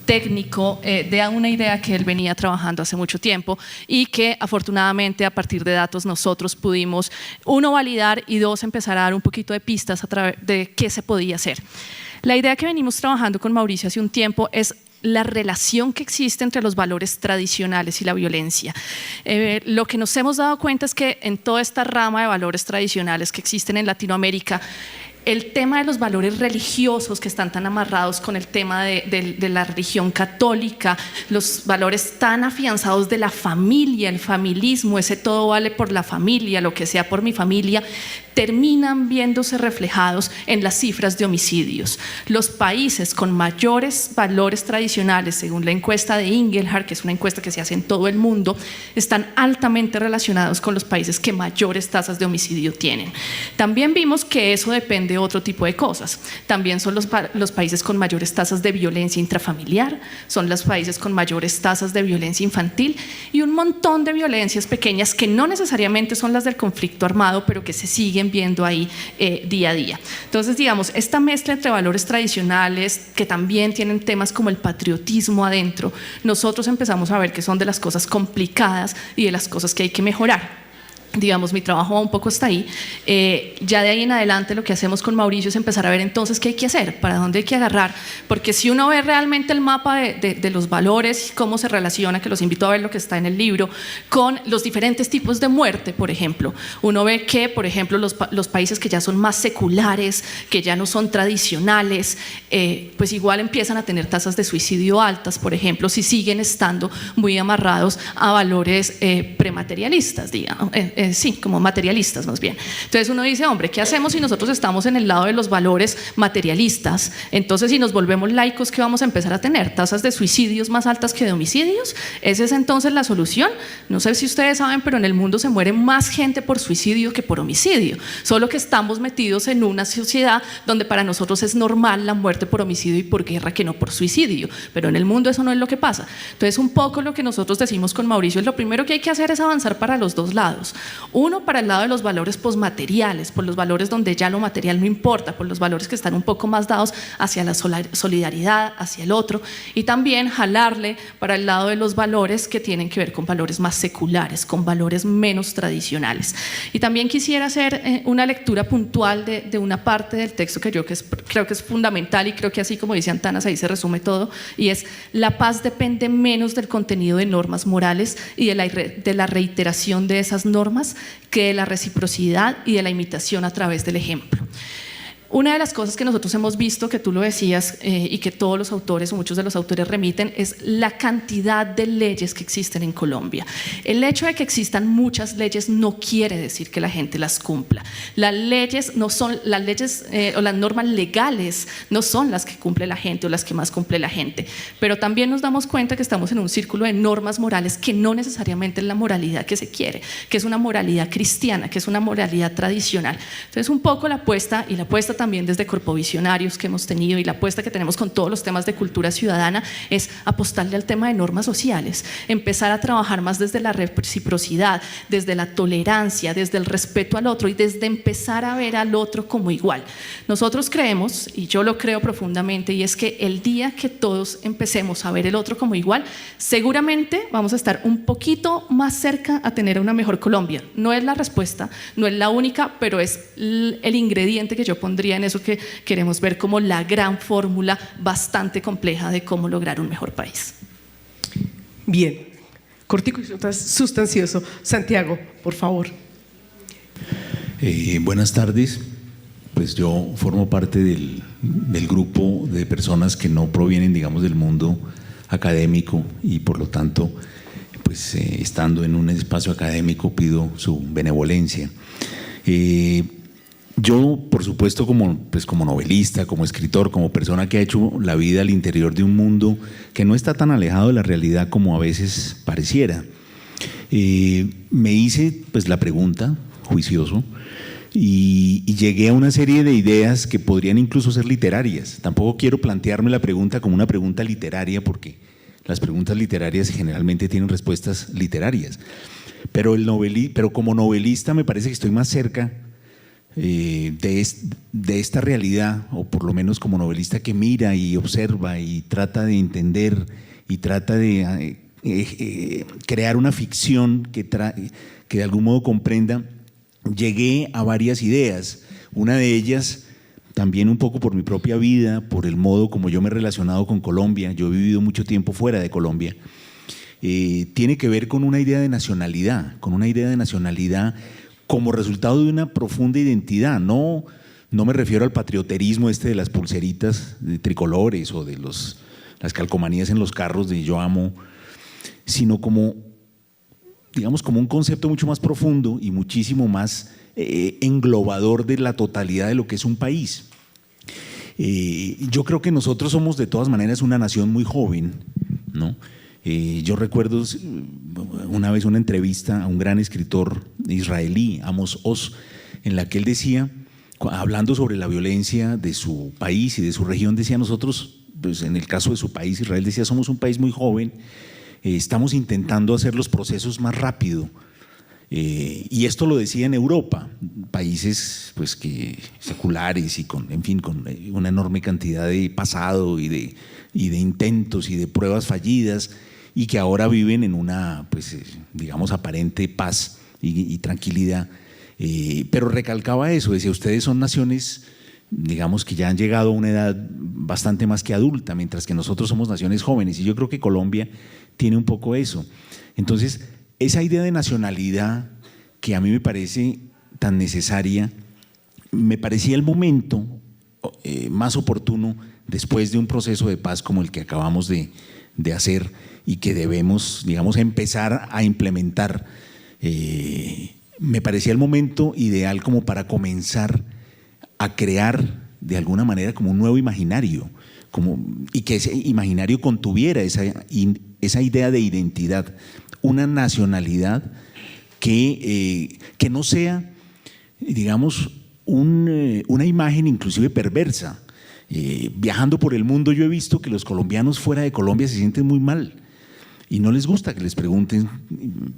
técnico, de una idea que él venía trabajando hace mucho tiempo y que afortunadamente a partir de datos nosotros pudimos, 1, validar y 2, empezar a dar un poquito de pistas a través de qué se podía hacer. La idea que venimos trabajando con Mauricio hace un tiempo es la relación que existe entre los valores tradicionales y la violencia. Lo que nos hemos dado cuenta es que en toda esta rama de valores tradicionales que existen en Latinoamérica, el tema de los valores religiosos que están tan amarrados con el tema de la religión católica, los valores tan afianzados de la familia, el familismo, ese todo vale por la familia, lo que sea por mi familia, terminan viéndose reflejados en las cifras de homicidios. Los países con mayores valores tradicionales, según la encuesta de Ingelhart, que es una encuesta que se hace en todo el mundo, están altamente relacionados con los países que mayores tasas de homicidio tienen. También vimos que eso depende de otro tipo de cosas. También son los países con mayores tasas de violencia intrafamiliar, son los países con mayores tasas de violencia infantil y un montón de violencias pequeñas que no necesariamente son las del conflicto armado, pero que se siguen viendo ahí día a día. Entonces, digamos, esta mezcla entre valores tradicionales que también tienen temas como el patriotismo adentro, nosotros empezamos a ver que son de las cosas complicadas y de las cosas que hay que mejorar. Digamos, mi trabajo va un poco hasta ahí. Ya de ahí en adelante lo que hacemos con Mauricio es empezar a ver entonces qué hay que hacer, para dónde hay que agarrar, porque si uno ve realmente el mapa de los valores y cómo se relaciona, que los invito a ver lo que está en el libro, con los diferentes tipos de muerte, por ejemplo, uno ve que, por ejemplo, los países que ya son más seculares, que ya no son tradicionales, pues igual empiezan a tener tasas de suicidio altas, por ejemplo, si siguen estando muy amarrados a valores prematerialistas, digamos. Sí, como materialistas más bien. Entonces uno dice, hombre, ¿qué hacemos si nosotros estamos en el lado de los valores materialistas? Entonces, si nos volvemos laicos, ¿qué vamos a empezar a tener? ¿Tasas de suicidios más altas que de homicidios? ¿Esa es entonces la solución? No sé si ustedes saben, pero en el mundo se muere más gente por suicidio que por homicidio. Solo que estamos metidos en una sociedad donde para nosotros es normal la muerte por homicidio y por guerra que no por suicidio. Pero en el mundo eso no es lo que pasa. Entonces, un poco lo que nosotros decimos con Mauricio es lo primero que hay que hacer es avanzar para los dos lados. Uno, para el lado de los valores posmateriales, por los valores donde ya lo material no importa, por los valores que están un poco más dados hacia la solidaridad, hacia el otro, y también jalarle para el lado de los valores que tienen que ver con valores más seculares, con valores menos tradicionales. Y también quisiera hacer una lectura puntual de una parte del texto que yo creo que es fundamental y creo que así como dice Antanas, ahí se resume todo, y es: la paz depende menos del contenido de normas morales y de la reiteración de esas normas que de la reciprocidad y de la imitación a través del ejemplo. Una de las cosas que nosotros hemos visto, que tú lo decías y que todos los autores o muchos de los autores remiten, es la cantidad de leyes que existen en Colombia. El hecho de que existan muchas leyes no quiere decir que la gente las cumpla. Las leyes no son, las leyes o las normas legales no son las que cumple la gente o las que más cumple la gente, pero también nos damos cuenta que estamos en un círculo de normas morales que no necesariamente es la moralidad que se quiere, que es una moralidad cristiana, que es una moralidad tradicional. Entonces, un poco la apuesta también desde Corpovisionarios que hemos tenido y la apuesta que tenemos con todos los temas de cultura ciudadana es apostarle al tema de normas sociales, empezar a trabajar más desde la reciprocidad, desde la tolerancia, desde el respeto al otro y desde empezar a ver al otro como igual. Nosotros creemos, y yo lo creo profundamente, y es que el día que todos empecemos a ver el otro como igual, seguramente vamos a estar un poquito más cerca a tener una mejor Colombia. No es la respuesta, no es la única, pero es el ingrediente que yo pondría en eso que queremos ver como la gran fórmula bastante compleja de cómo lograr un mejor país. Bien, cortico y sustancioso. Santiago, por favor. Buenas tardes. Pues yo formo parte del grupo de personas que no provienen, digamos, del mundo académico y por lo tanto, pues estando en un espacio académico pido su benevolencia. Yo, por supuesto, como novelista, como escritor, como persona que ha hecho la vida al interior de un mundo que no está tan alejado de la realidad como a veces pareciera, me hice pues la pregunta, juicioso, y llegué a una serie de ideas que podrían incluso ser literarias. Tampoco quiero plantearme la pregunta como una pregunta literaria porque las preguntas literarias generalmente tienen respuestas literarias. Pero como novelista me parece que estoy más cerca de esta realidad, o por lo menos como novelista que mira y observa y trata de entender y trata de crear una ficción que de algún modo comprenda. Llegué a varias ideas, una de ellas también un poco por mi propia vida, por el modo como yo me he relacionado con Colombia. Yo he vivido mucho tiempo fuera de Colombia. Tiene que ver con una idea de nacionalidad, como resultado de una profunda identidad. No me refiero al patrioterismo de las pulseritas de tricolores o de las calcomanías en los carros de yo amo, sino como, digamos, como un concepto mucho más profundo y muchísimo más englobador de la totalidad de lo que es un país. Yo creo que nosotros somos de todas maneras una nación muy joven, ¿no? Yo recuerdo una vez una entrevista a un gran escritor israelí, Amos Oz, en la que él decía, hablando sobre la violencia de su país y de su región, decía: nosotros, pues en el caso de su país, Israel, decía, somos un país muy joven, estamos intentando hacer los procesos más rápido. Y esto lo decía en Europa, países pues que seculares y con una enorme cantidad de pasado y de intentos y de pruebas fallidas, y que ahora viven en una pues digamos aparente paz y tranquilidad. Pero recalcaba eso, decía: ustedes son naciones, digamos, que ya han llegado a una edad bastante más que adulta, mientras que nosotros somos naciones jóvenes, y yo creo que Colombia tiene un poco eso. Entonces, esa idea de nacionalidad que a mí me parece tan necesaria, me parecía el momento más oportuno después de un proceso de paz como el que acabamos de hacer y que debemos, digamos, empezar a implementar. Me parecía el momento ideal como para comenzar a crear de alguna manera como un nuevo imaginario, y que ese imaginario contuviera esa idea de identidad, una nacionalidad que no sea, digamos, una imagen inclusive perversa. Viajando por el mundo yo he visto que los colombianos fuera de Colombia se sienten muy mal y no les gusta que les pregunten,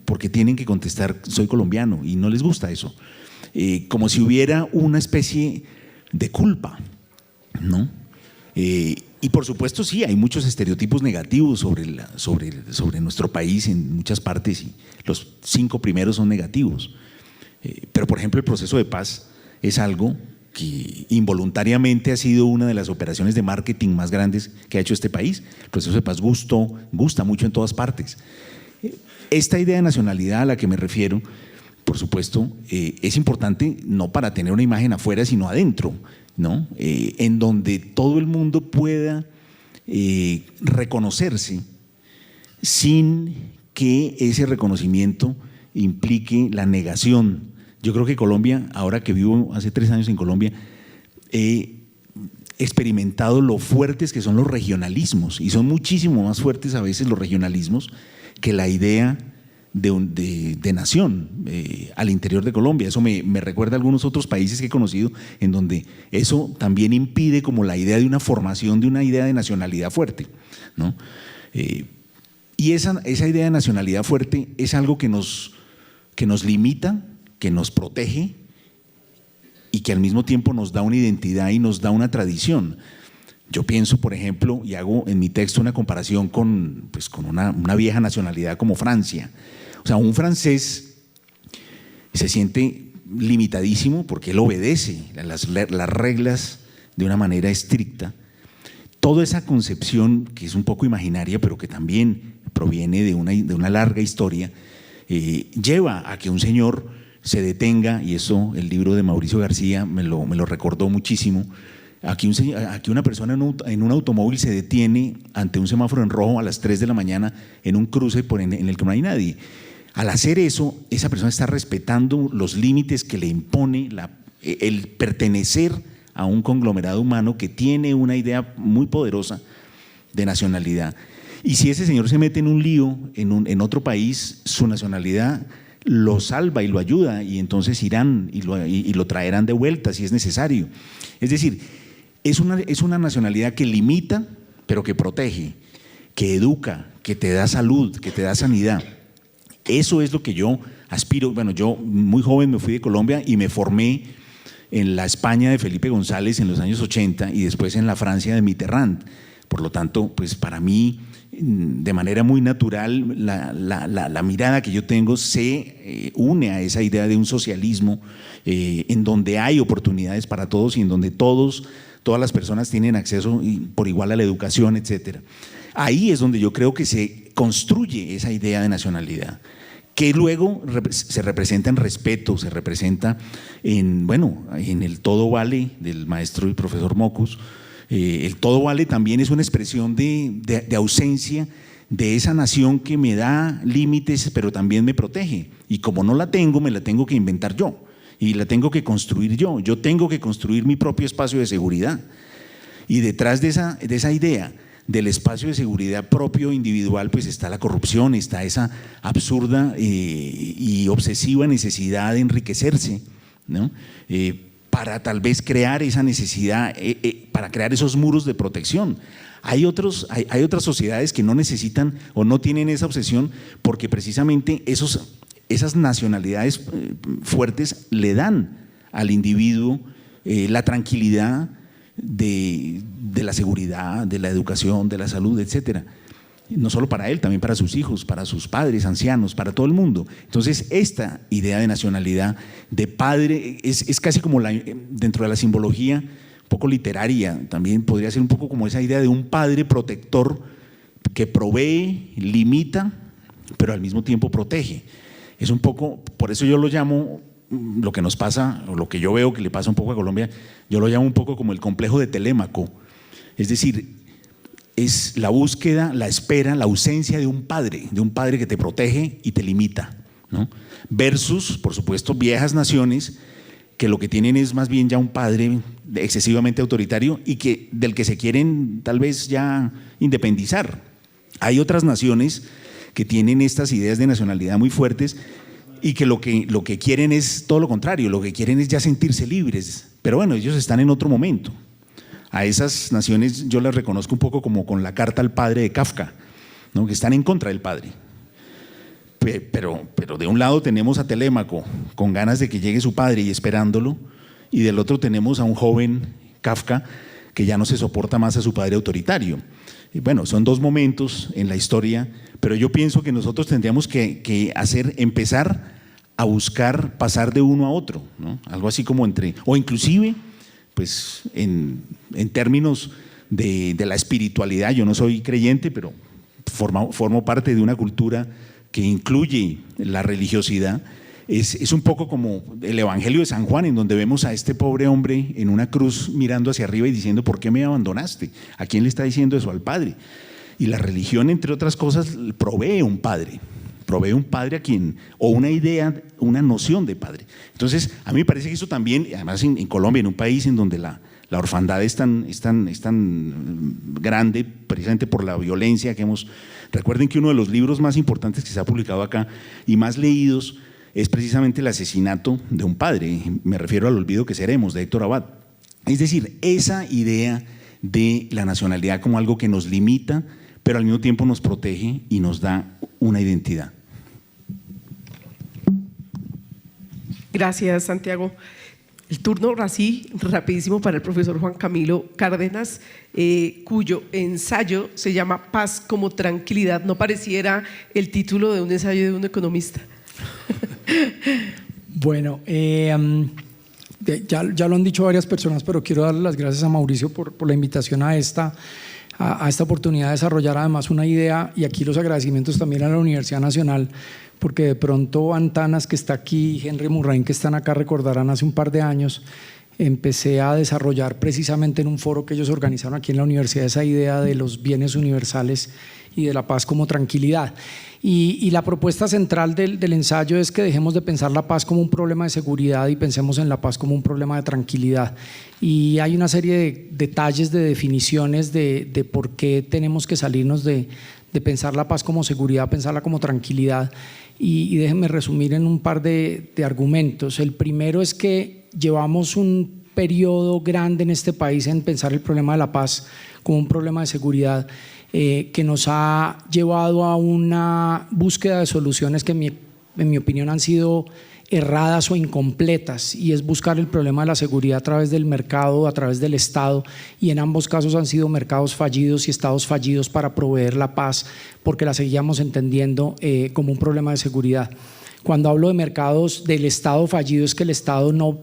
porque tienen que contestar soy colombiano, y no les gusta eso, como si hubiera una especie de culpa, ¿no? Y por supuesto sí, hay muchos estereotipos negativos sobre nuestro país en muchas partes, y los 5 primeros son negativos. Pero por ejemplo el proceso de paz es algo que involuntariamente ha sido una de las operaciones de marketing más grandes que ha hecho este país. El proceso de paz gusta mucho en todas partes. Esta idea de nacionalidad a la que me refiero, por supuesto, es importante no para tener una imagen afuera, sino adentro, ¿no? En donde todo el mundo pueda reconocerse sin que ese reconocimiento implique la negación. Yo creo que Colombia, ahora que vivo hace 3 años en Colombia, he experimentado lo fuertes que son los regionalismos, y son muchísimo más fuertes a veces los regionalismos que la idea de nación al interior de Colombia. Eso me recuerda a algunos otros países que he conocido en donde eso también impide como la idea de una formación de una idea de nacionalidad fuerte, ¿no? Y esa idea de nacionalidad fuerte es algo que nos limita, que nos protege y que al mismo tiempo nos da una identidad y nos da una tradición. Yo pienso, por ejemplo, y hago en mi texto una comparación con una vieja nacionalidad como Francia. O sea, un francés se siente limitadísimo porque él obedece las reglas de una manera estricta. Toda esa concepción, que es un poco imaginaria, pero que también proviene de una larga historia, lleva a que un señor se detenga, y eso el libro de Mauricio García me lo recordó muchísimo. Aquí una persona en un automóvil se detiene ante un semáforo en rojo a las 3 de la mañana en un cruce en el que no hay nadie. Al hacer eso, esa persona está respetando los límites que le impone el pertenecer a un conglomerado humano que tiene una idea muy poderosa de nacionalidad. Y si ese señor se mete en un lío en otro país, su nacionalidad lo salva y lo ayuda, y entonces irán y lo traerán de vuelta si es necesario. Es decir, es una nacionalidad que limita, pero que protege, que educa, que te da salud, que te da sanidad. Eso es lo que yo aspiro. Bueno, yo muy joven me fui de Colombia y me formé en la España de Felipe González en los años 80 y después en la Francia de Mitterrand. Por lo tanto, pues para mí, de manera muy natural, la mirada que yo tengo se une a esa idea de un socialismo en donde hay oportunidades para todos y en donde todas las personas tienen acceso por igual a la educación, etcétera. Ahí es donde yo creo que se construye esa idea de nacionalidad, que luego se representa en respeto, se representa en el todo vale del maestro y profesor Mockus. El todo vale también es una expresión de ausencia de esa nación que me da límites, pero también me protege. Y como no la tengo, me la tengo que inventar yo. Y la tengo que construir yo. Yo tengo que construir mi propio espacio de seguridad. Y detrás de esa idea del espacio de seguridad propio individual, pues está la corrupción, está esa absurda y obsesiva necesidad de enriquecerse, ¿no? Para tal vez crear esa necesidad, para crear esos muros de protección. Hay otras sociedades que no necesitan o no tienen esa obsesión porque precisamente esas nacionalidades fuertes le dan al individuo la tranquilidad de la seguridad, de la educación, de la salud, etcétera. No solo para él, también para sus hijos, para sus padres, ancianos, para todo el mundo. Entonces, esta idea de nacionalidad, de padre, es casi como dentro de la simbología un poco literaria, también podría ser un poco como esa idea de un padre protector que provee, limita, pero al mismo tiempo protege. Es un poco, por eso yo lo llamo, lo que nos pasa, o lo que yo veo que le pasa un poco a Colombia, yo lo llamo un poco como el complejo de Telémaco. Es decir, es la búsqueda, la espera, la ausencia de un padre que te protege y te limita, ¿no? Versus, por supuesto, viejas naciones que lo que tienen es más bien ya un padre excesivamente autoritario y del que se quieren tal vez ya independizar. Hay otras naciones que tienen estas ideas de nacionalidad muy fuertes y que lo que quieren es todo lo contrario, lo que quieren es ya sentirse libres, pero bueno, ellos están en otro momento. A esas naciones yo las reconozco un poco como con la carta al padre de Kafka, ¿no? Que están en contra del padre. Pero de un lado tenemos a Telémaco con ganas de que llegue su padre y esperándolo, y del otro tenemos a un joven Kafka que ya no se soporta más a su padre autoritario. Y bueno, son dos momentos en la historia, pero yo pienso que nosotros tendríamos que empezar a buscar pasar de uno a otro, ¿no? Algo así como o inclusive, pues en términos de la espiritualidad, yo no soy creyente, pero formo parte de una cultura que incluye la religiosidad. Es un poco como el Evangelio de San Juan, en donde vemos a este pobre hombre en una cruz mirando hacia arriba y diciendo: ¿por qué me abandonaste? ¿A quién le está diciendo eso? Al Padre. Y la religión, entre otras cosas, provee un padre a quien, o una idea, una noción de padre. Entonces, a mí me parece que eso también, además en Colombia, en un país en donde la La orfandad es tan grande precisamente por la violencia que hemos... Recuerden que uno de los libros más importantes que se ha publicado acá y más leídos es precisamente el asesinato de un padre. Me refiero al olvido que seremos, de Héctor Abad. Es decir, esa idea de la nacionalidad como algo que nos limita, pero al mismo tiempo nos protege y nos da una identidad. Gracias, Santiago. El turno así, rapidísimo, para el profesor Juan Camilo Cárdenas, cuyo ensayo se llama Paz como tranquilidad. No pareciera el título de un ensayo de un economista. Bueno, ya lo han dicho varias personas, pero quiero darle las gracias a Mauricio por la invitación a esta oportunidad de desarrollar además una idea, y aquí los agradecimientos también a la Universidad Nacional, porque de pronto Antanas, que está aquí, y Henry Murrain, que están acá, recordarán hace un par de años, empecé a desarrollar precisamente en un foro que ellos organizaron aquí en la universidad esa idea de los bienes universales y de la paz como tranquilidad. Y la propuesta central del ensayo es que dejemos de pensar la paz como un problema de seguridad y pensemos en la paz como un problema de tranquilidad. Y hay una serie de detalles, de definiciones de por qué tenemos que salirnos de pensar la paz como seguridad, pensarla como tranquilidad. Y déjenme resumir en un par de argumentos. El primero es que llevamos un periodo grande en este país en pensar el problema de la paz como un problema de seguridad, que nos ha llevado a una búsqueda de soluciones que en mi opinión han sido erradas o incompletas, y es buscar el problema de la seguridad a través del mercado, a través del Estado, y en ambos casos han sido mercados fallidos y estados fallidos para proveer la paz, porque la seguíamos entendiendo como un problema de seguridad. Cuando hablo de mercados del Estado fallido, es que el Estado no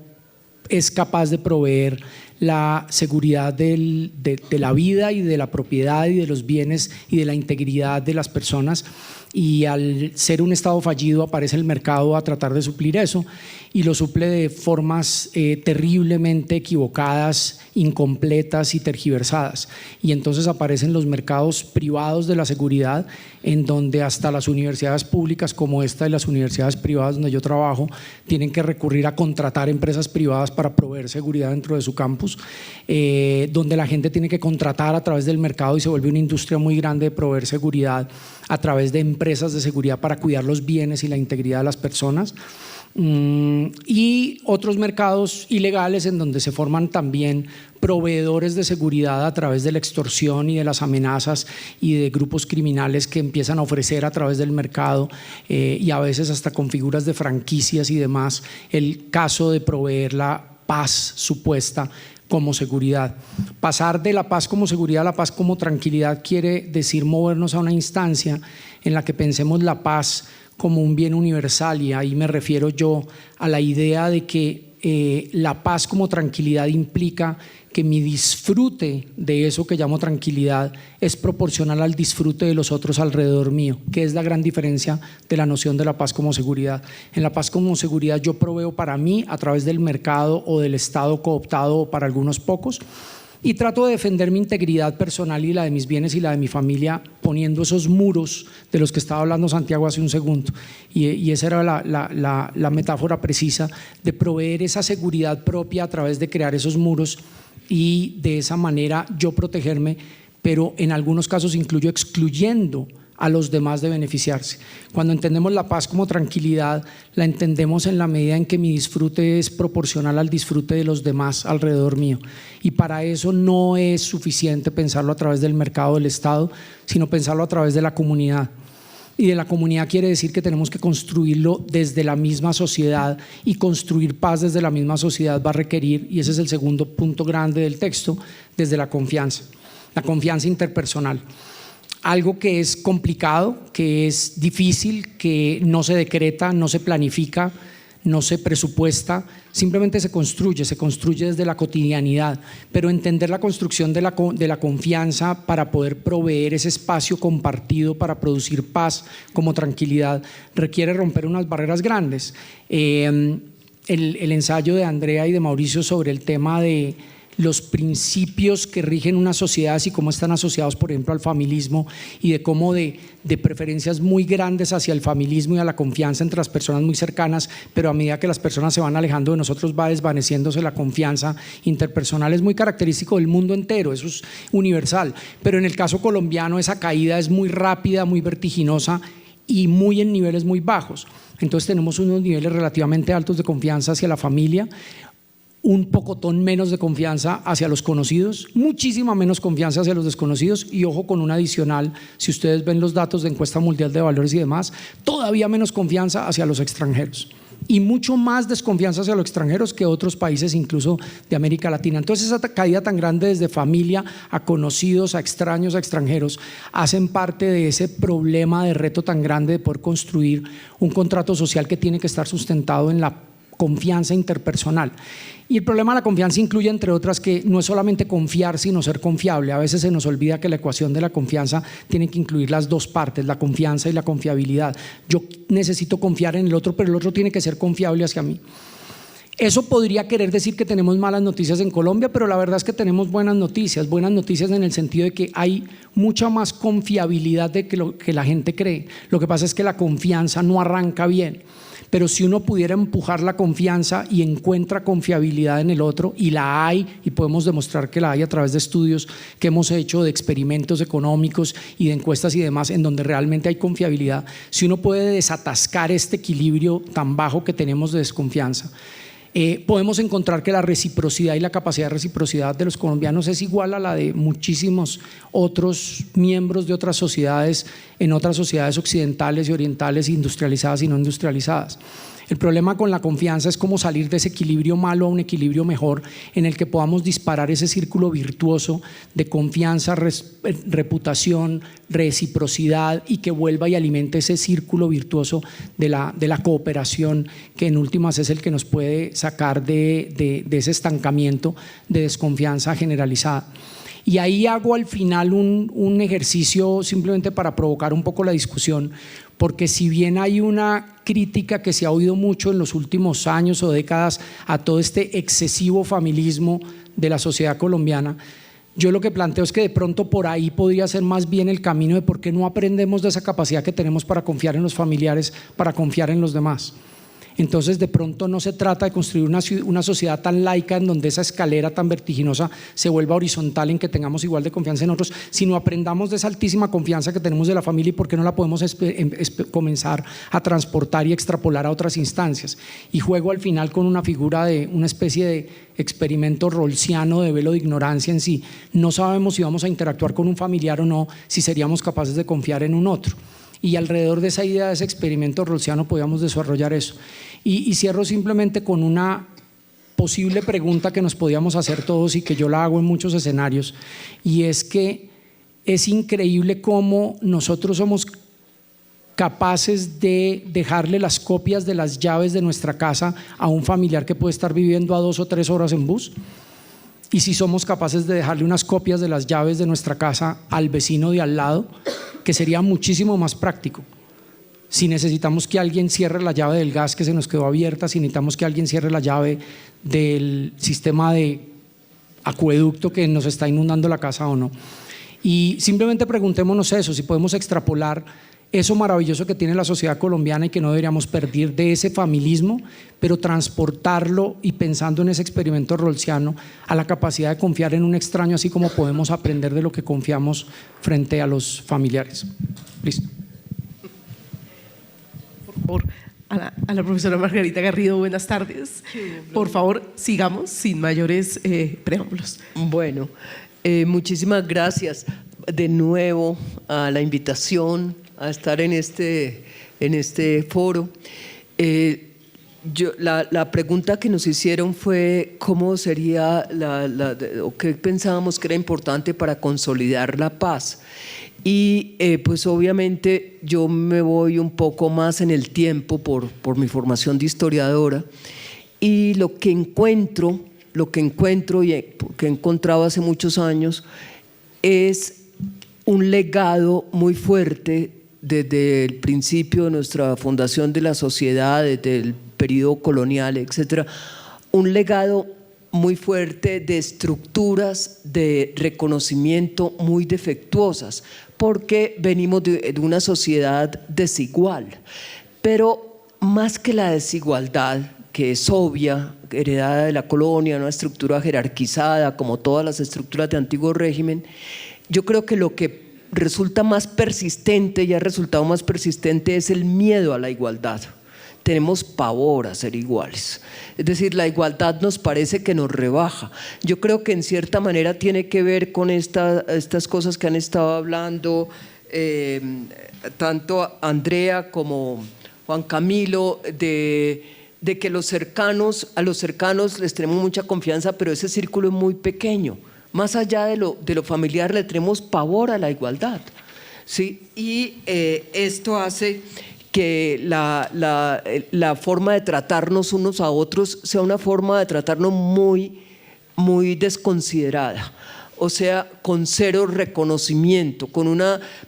es capaz de proveer la seguridad de la vida y de la propiedad y de los bienes y de la integridad de las personas, y al ser un Estado fallido aparece el mercado a tratar de suplir eso, y lo suple de formas terriblemente equivocadas, incompletas y tergiversadas. Y entonces aparecen los mercados privados de la seguridad, en donde hasta las universidades públicas como esta y las universidades privadas donde yo trabajo tienen que recurrir a contratar empresas privadas para proveer seguridad dentro de su campus, donde la gente tiene que contratar a través del mercado y se vuelve una industria muy grande de proveer seguridad a través de empresas de seguridad para cuidar los bienes y la integridad de las personas. Y otros mercados ilegales en donde se forman también proveedores de seguridad a través de la extorsión y de las amenazas y de grupos criminales que empiezan a ofrecer a través del mercado, y a veces hasta con figuras de franquicias y demás, el caso de proveer la paz supuesta como seguridad. Pasar de la paz como seguridad a la paz como tranquilidad quiere decir movernos a una instancia en la que pensemos la paz como un bien universal, y ahí me refiero yo a la idea de que la paz como tranquilidad implica que mi disfrute de eso que llamo tranquilidad es proporcional al disfrute de los otros alrededor mío, que es la gran diferencia de la noción de la paz como seguridad. En la paz como seguridad yo proveo para mí a través del mercado o del Estado cooptado para algunos pocos, y trato de defender mi integridad personal y la de mis bienes y la de mi familia poniendo esos muros de los que estaba hablando Santiago hace un segundo, y esa era la metáfora precisa de proveer esa seguridad propia a través de crear esos muros y de esa manera yo protegerme, pero en algunos casos incluyo excluyendo a los demás de beneficiarse. Cuando entendemos la paz como tranquilidad, la entendemos en la medida en que mi disfrute es proporcional al disfrute de los demás alrededor mío, y para eso no es suficiente pensarlo a través del mercado del Estado, sino pensarlo a través de la comunidad. Y de la comunidad quiere decir que tenemos que construirlo desde la misma sociedad, y construir paz desde la misma sociedad va a requerir, y ese es el segundo punto grande del texto, desde la confianza interpersonal. Algo que es complicado, que es difícil, que no se decreta, no se planifica, no se presupuesta, simplemente se construye desde la cotidianidad. Pero entender la construcción de la confianza para poder proveer ese espacio compartido para producir paz como tranquilidad requiere romper unas barreras grandes. El ensayo de Andrea y de Mauricio sobre el tema de los principios que rigen una sociedad y cómo están asociados, por ejemplo, al familismo, y de cómo de preferencias muy grandes hacia el familismo y a la confianza entre las personas muy cercanas, pero a medida que las personas se van alejando de nosotros va desvaneciéndose la confianza interpersonal. Es muy característico del mundo entero, eso es universal, pero en el caso colombiano esa caída es muy rápida, muy vertiginosa y muy en niveles muy bajos. Entonces tenemos unos niveles relativamente altos de confianza hacia la familia, un pocotón menos de confianza hacia los conocidos, muchísima menos confianza hacia los desconocidos, y ojo con un adicional, si ustedes ven los datos de encuesta mundial de valores y demás, todavía menos confianza hacia los extranjeros y mucho más desconfianza hacia los extranjeros que otros países incluso de América Latina. Entonces esa caída tan grande desde familia a conocidos, a extraños, a extranjeros, hacen parte de ese problema de reto tan grande de poder construir un contrato social que tiene que estar sustentado en la confianza interpersonal. Y el problema de la confianza incluye, entre otras, que no es solamente confiar, sino ser confiable. A veces se nos olvida que la ecuación de la confianza tiene que incluir las dos partes, la confianza y la confiabilidad. Yo necesito confiar en el otro, pero el otro tiene que ser confiable hacia mí. Eso podría querer decir que tenemos malas noticias en Colombia, pero la verdad es que tenemos buenas noticias en el sentido de que hay mucha más confiabilidad de lo que la gente cree. Lo que pasa es que la confianza no arranca bien. Pero si uno pudiera empujar la confianza y encuentra confiabilidad en el otro, y la hay, y podemos demostrar que la hay a través de estudios que hemos hecho, de experimentos económicos y de encuestas y demás, en donde realmente hay confiabilidad, si uno puede desatascar este equilibrio tan bajo que tenemos de desconfianza, podemos encontrar que la reciprocidad y la capacidad de reciprocidad de los colombianos es igual a la de muchísimos otros miembros de otras sociedades, en otras sociedades occidentales y orientales, industrializadas y no industrializadas. El problema con la confianza es cómo salir de ese equilibrio malo a un equilibrio mejor, en el que podamos disparar ese círculo virtuoso de confianza, reputación, reciprocidad, y que vuelva y alimente ese círculo virtuoso de la cooperación, que en últimas es el que nos puede sacar de ese estancamiento de desconfianza generalizada. Y ahí hago al final un ejercicio simplemente para provocar un poco la discusión, porque si bien hay una crítica que se ha oído mucho en los últimos años o décadas a todo este excesivo familismo de la sociedad colombiana, yo lo que planteo es que de pronto por ahí podría ser más bien el camino de por qué no aprendemos de esa capacidad que tenemos para confiar en los familiares, para confiar en los demás. Entonces de pronto no se trata de construir una sociedad tan laica en donde esa escalera tan vertiginosa se vuelva horizontal, en que tengamos igual de confianza en otros, sino aprendamos de esa altísima confianza que tenemos de la familia y por qué no la podemos comenzar a transportar y extrapolar a otras instancias. Y juego al final con una figura de una especie de experimento rolsiano de velo de ignorancia en sí. No sabemos si vamos a interactuar con un familiar o no, si seríamos capaces de confiar en un otro. Y alrededor de esa idea, de ese experimento rolsiano, podíamos desarrollar eso. Y cierro simplemente con una posible pregunta que nos podíamos hacer todos y que yo la hago en muchos escenarios, y es que es increíble cómo nosotros somos capaces de dejarle las copias de las llaves de nuestra casa a un familiar que puede estar viviendo a 2 o 3 horas en bus. Y si somos capaces de dejarle unas copias de las llaves de nuestra casa al vecino de al lado, que sería muchísimo más práctico. Si necesitamos que alguien cierre la llave del gas que se nos quedó abierta, si necesitamos que alguien cierre la llave del sistema de acueducto que nos está inundando la casa o no. Y simplemente preguntémonos eso, si podemos extrapolar eso maravilloso que tiene la sociedad colombiana y que no deberíamos perder de ese familismo, pero transportarlo, y pensando en ese experimento rolsiano, a la capacidad de confiar en un extraño, así como podemos aprender de lo que confiamos frente a los familiares. Listo. Por favor, a la profesora Margarita Garrido, buenas tardes. Por favor, sigamos sin mayores preámbulos. Bueno, muchísimas gracias de nuevo a la invitación a estar en este foro. La pregunta que nos hicieron fue cómo sería o qué pensábamos que era importante para consolidar la paz. Y pues obviamente yo me voy un poco más en el tiempo por mi formación de historiadora, y lo que encuentro y que he encontrado hace muchos años es un legado muy fuerte desde el principio de nuestra fundación de la sociedad, desde el periodo colonial, etcétera, un legado muy fuerte de estructuras de reconocimiento muy defectuosas, porque venimos de una sociedad desigual. Pero más que la desigualdad, que es obvia, heredada de la colonia, una estructura jerarquizada, como todas las estructuras de antiguo régimen, yo creo que lo que resulta más persistente y ha resultado más persistente es el miedo a la igualdad. Tenemos pavor a ser iguales, es decir, la igualdad nos parece que nos rebaja. Yo creo que en cierta manera tiene que ver con estas cosas que han estado hablando tanto Andrea como Juan Camilo, de que a los cercanos les tenemos mucha confianza, pero ese círculo es muy pequeño. Más allá de lo familiar, le tenemos pavor a la igualdad, ¿sí? Y esto hace que la forma de tratarnos unos a otros sea una forma de tratarnos muy, muy desconsiderada. O sea, con cero reconocimiento, con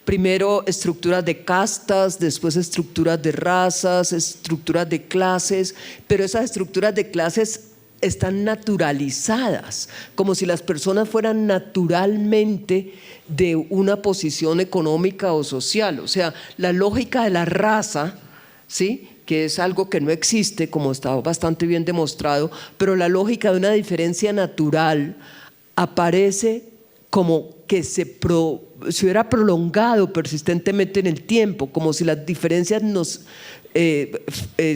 primero estructuras de castas, después estructuras de razas, estructuras de clases, pero esas estructuras de clases están naturalizadas, como si las personas fueran naturalmente de una posición económica o social. O sea, la lógica de la raza, ¿sí?, que es algo que no existe, como está bastante bien demostrado, pero la lógica de una diferencia natural aparece como que se hubiera prolongado persistentemente en el tiempo, como si las diferencias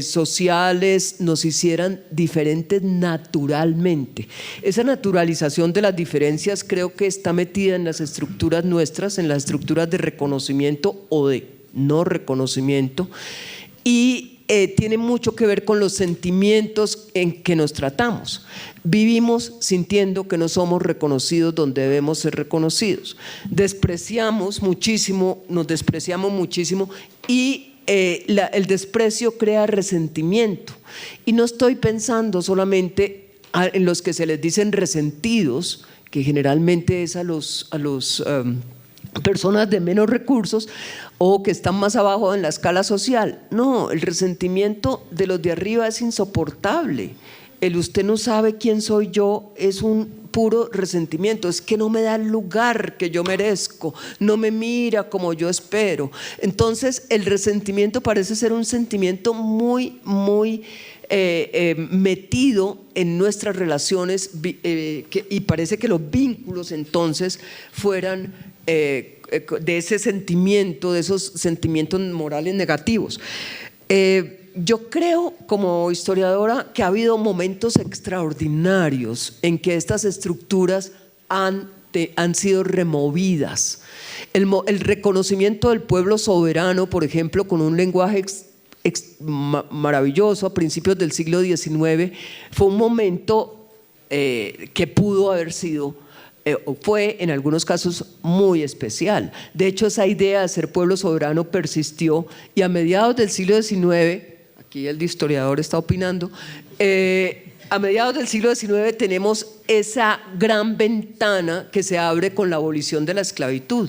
sociales nos hicieran diferentes naturalmente. Esa naturalización de las diferencias creo que está metida en las estructuras nuestras, en las estructuras de reconocimiento o de no reconocimiento, y tiene mucho que ver con los sentimientos en que nos tratamos. Vivimos sintiendo que no somos reconocidos donde debemos ser reconocidos. Despreciamos muchísimo, nos despreciamos muchísimo, y el desprecio crea resentimiento. Y no estoy pensando solamente en los que se les dicen resentidos, que generalmente es a los personas de menos recursos o que están más abajo en la escala social. No, el resentimiento de los de arriba es insoportable. El usted no sabe quién soy yo es un puro resentimiento, es que no me da el lugar que yo merezco, no me mira como yo espero. Entonces el resentimiento parece ser un sentimiento muy, muy metido en nuestras relaciones, y parece que los vínculos entonces fueran de ese sentimiento, de esos sentimientos morales negativos. Yo creo, como historiadora, que ha habido momentos extraordinarios en que estas estructuras han sido removidas. El reconocimiento del pueblo soberano, por ejemplo, con un lenguaje maravilloso a principios del siglo XIX, fue un momento que pudo haber sido, fue en algunos casos muy especial. De hecho, esa idea de ser pueblo soberano persistió, y a mediados del siglo XIX, aquí el historiador está opinando, a mediados del siglo XIX tenemos esa gran ventana que se abre con la abolición de la esclavitud.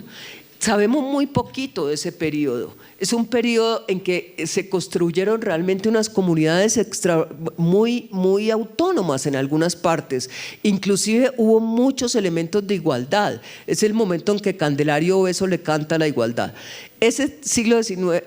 Sabemos muy poquito de ese periodo. Es un periodo en que se construyeron realmente unas comunidades muy, muy autónomas en algunas partes. Inclusive hubo muchos elementos de igualdad. Es el momento en que Candelario Obeso le canta la igualdad. Ese siglo XIX,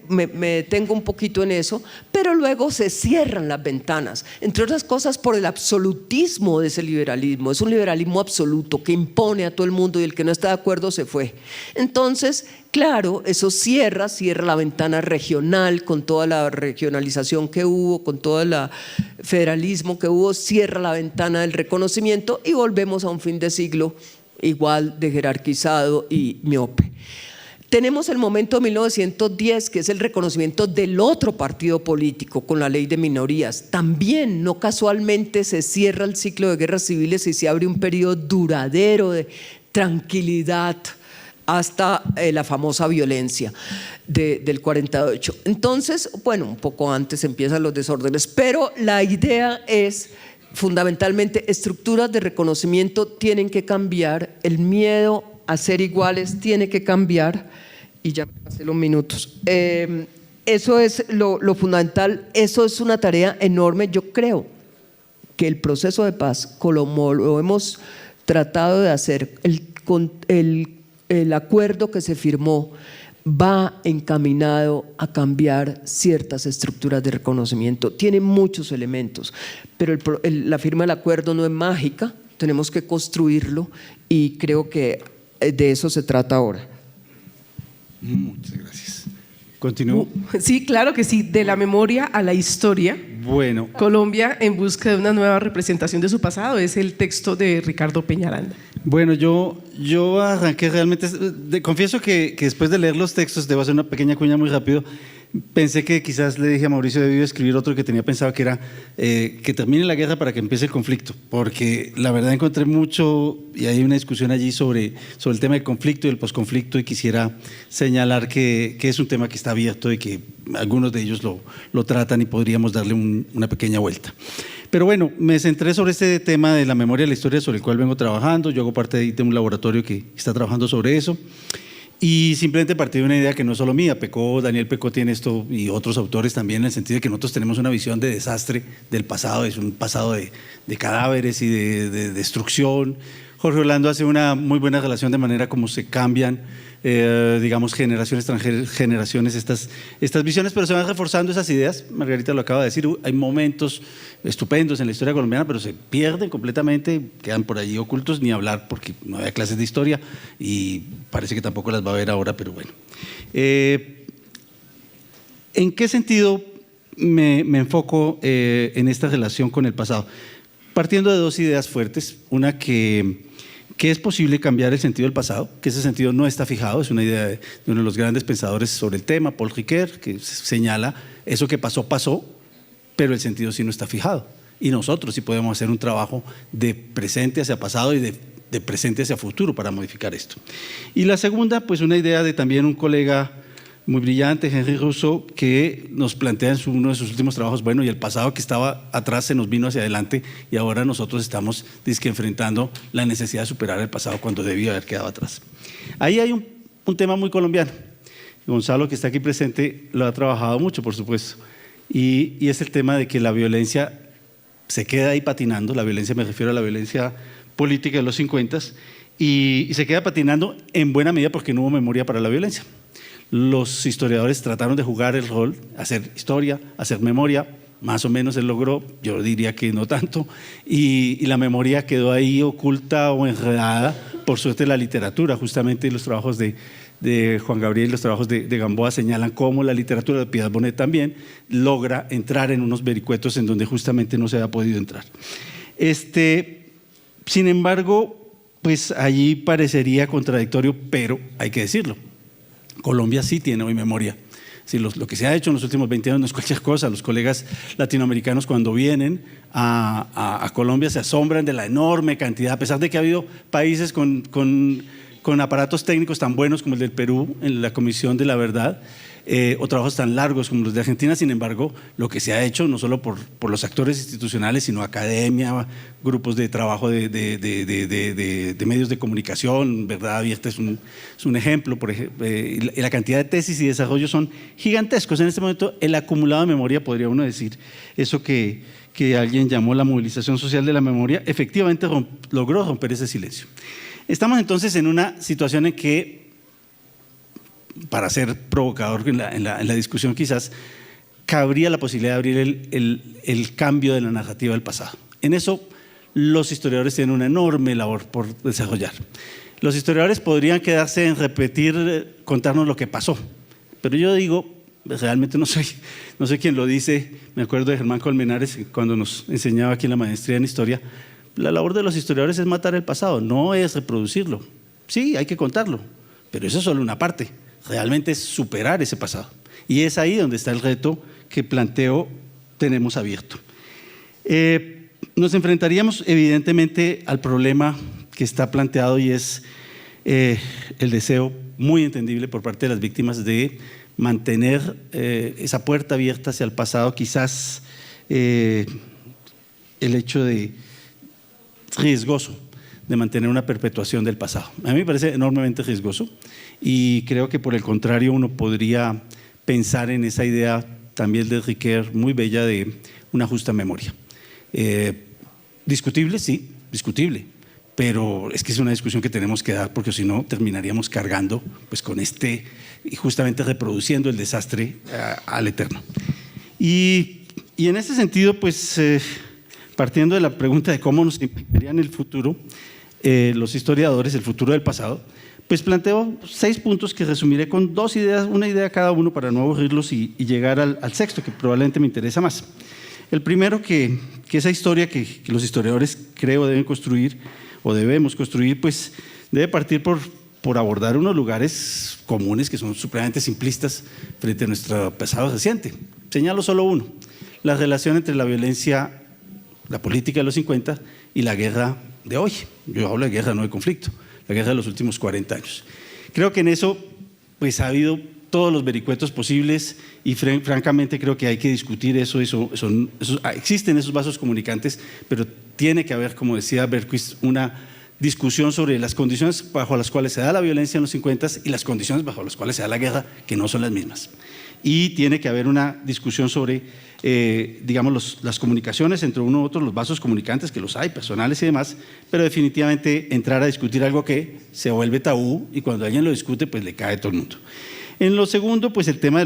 me detengo un poquito en eso, pero luego se cierran las ventanas, entre otras cosas por el absolutismo de ese liberalismo. Es un liberalismo absoluto que impone a todo el mundo, y el que no está de acuerdo se fue. Entonces, claro, eso cierra la ventana regional, con toda la regionalización que hubo, con todo el federalismo que hubo, cierra la ventana del reconocimiento, y volvemos a un fin de siglo igual de jerarquizado y miope. Tenemos el momento de 1910, que es el reconocimiento del otro partido político con la ley de minorías. También, no casualmente, se cierra el ciclo de guerras civiles y se abre un periodo duradero de tranquilidad hasta la famosa violencia del 48. Entonces, bueno, un poco antes empiezan los desórdenes, pero la idea es fundamentalmente estructuras de reconocimiento tienen que cambiar, el miedo a ser iguales tiene que cambiar, y ya me pasé los minutos. Eso es lo fundamental, eso es una tarea enorme. Yo creo que el proceso de paz, como lo hemos tratado de hacer, el acuerdo que se firmó va encaminado a cambiar ciertas estructuras de reconocimiento. Tiene muchos elementos, pero la firma del acuerdo no es mágica, tenemos que construirlo y creo que de eso se trata ahora. Muchas gracias. ¿Continúo? Sí, claro que sí, de la memoria a la historia. Bueno. Colombia en busca de una nueva representación de su pasado, es el texto de Ricardo Peñaranda. Bueno, yo arranqué realmente, confieso que después de leer los textos, debo hacer una pequeña cuña muy rápido, pensé que quizás le dije a Mauricio debió escribir otro que tenía pensado, que era que termine la guerra para que empiece el conflicto, porque la verdad encontré mucho, y hay una discusión allí sobre el tema del conflicto y el posconflicto, y quisiera señalar que es un tema que está abierto y que algunos de ellos lo tratan y podríamos darle una pequeña vuelta. Pero bueno, me centré sobre este tema de la memoria de la historia sobre el cual vengo trabajando. Yo hago parte de un laboratorio que está trabajando sobre eso. Y simplemente partí de una idea que no es solo mía, Daniel Pecó tiene esto y otros autores también, en el sentido de que nosotros tenemos una visión de desastre del pasado, es un pasado de cadáveres y de destrucción. Jorge Orlando hace una muy buena relación de manera como se cambian, digamos, generaciones tras generaciones estas visiones, pero se van reforzando esas ideas. Margarita lo acaba de decir, hay momentos estupendos en la historia colombiana, pero se pierden completamente, quedan por allí ocultos, ni hablar porque no había clases de historia y parece que tampoco las va a haber ahora, pero bueno. ¿En qué sentido me enfoco en esta relación con el pasado? Partiendo de dos ideas fuertes, una que es posible cambiar el sentido del pasado, que ese sentido no está fijado, es una idea de uno de los grandes pensadores sobre el tema, Paul Ricoeur, que señala eso que pasó, pero el sentido sí no está fijado. Y nosotros sí podemos hacer un trabajo de presente hacia pasado y de presente hacia futuro para modificar esto. Y la segunda, pues una idea de también un colega muy brillante, Henry Rousseau, que nos plantea en uno de sus últimos trabajos, bueno, y el pasado que estaba atrás se nos vino hacia adelante y ahora nosotros estamos enfrentando la necesidad de superar el pasado cuando debió haber quedado atrás. Ahí hay un tema muy colombiano. Gonzalo, que está aquí presente, lo ha trabajado mucho, por supuesto, y es el tema de que la violencia se queda ahí patinando, la violencia, me refiero a la violencia política de los 50s, y se queda patinando en buena medida porque no hubo memoria para la violencia. Los historiadores trataron de jugar el rol, hacer historia, hacer memoria, más o menos él logró, yo diría que no tanto, y la memoria quedó ahí oculta o enredada, por suerte la literatura, justamente los trabajos de Juan Gabriel, los trabajos de Gamboa señalan cómo la literatura de Piedad Bonet también logra entrar en unos vericuetos en donde justamente no se había podido entrar. Sin embargo, pues allí parecería contradictorio, pero hay que decirlo. Colombia sí tiene hoy memoria. Sí, lo que se ha hecho en los últimos 20 años no es cualquier cosa. Los colegas latinoamericanos cuando vienen a Colombia se asombran de la enorme cantidad, a pesar de que ha habido países con aparatos técnicos tan buenos como el del Perú en la Comisión de la Verdad, o trabajos tan largos como los de Argentina. Sin embargo, lo que se ha hecho no solo por los actores institucionales, sino academia, grupos de trabajo de medios de comunicación, Verdad Abierta es un ejemplo, por ejemplo, la cantidad de tesis y desarrollos son gigantescos. En este momento el acumulado de memoria, podría uno decir, eso que alguien llamó la movilización social de la memoria, efectivamente logró romper ese silencio. Estamos entonces en una situación en que, para ser provocador en la discusión quizás, cabría la posibilidad de abrir el cambio de la narrativa del pasado. En eso los historiadores tienen una enorme labor por desarrollar. Los historiadores podrían quedarse en repetir, contarnos lo que pasó, pero yo digo, realmente no sé quién lo dice, me acuerdo de Germán Colmenares cuando nos enseñaba aquí en la maestría en historia, la labor de los historiadores es matar el pasado, no es reproducirlo. Sí, hay que contarlo, pero eso es solo una parte. Realmente es superar ese pasado. Y es ahí donde está el reto que planteo, tenemos abierto. Nos enfrentaríamos evidentemente al problema que está planteado y es el deseo muy entendible por parte de las víctimas de mantener esa puerta abierta hacia el pasado, quizás el hecho de riesgoso de mantener una perpetuación del pasado. A mí me parece enormemente riesgoso y creo que por el contrario uno podría pensar en esa idea también de Ricoeur muy bella de una justa memoria. Discutible, sí, discutible, pero es que es una discusión que tenemos que dar porque si no terminaríamos cargando pues con y justamente reproduciendo el desastre al eterno. Y en ese sentido, pues partiendo de la pregunta de cómo nos impactaría en el futuro, los historiadores, el futuro del pasado, pues planteo 6 puntos que resumiré con 2 ideas, una idea cada uno para no aburrirlos y llegar al sexto, que probablemente me interesa más. El primero, que esa historia que los historiadores creo deben construir o debemos construir, pues debe partir por abordar unos lugares comunes que son supremamente simplistas frente a nuestro pasado reciente. Señalo solo uno: la relación entre la violencia, la política de los 50 y la guerra de hoy. Yo hablo de guerra, no de conflicto, la guerra de los últimos 40 años. Creo que en eso pues ha habido todos los vericuetos posibles y francamente creo que hay que discutir eso, existen esos vasos comunicantes, pero tiene que haber, como decía Berquist, una discusión sobre las condiciones bajo las cuales se da la violencia en los 50 y las condiciones bajo las cuales se da la guerra, que no son las mismas. Y tiene que haber una discusión sobre, digamos, las comunicaciones entre uno y otro, los vasos comunicantes, que los hay, personales y demás, pero definitivamente entrar a discutir algo que se vuelve tabú y cuando alguien lo discute, pues le cae a todo el mundo. En lo segundo, pues el tema de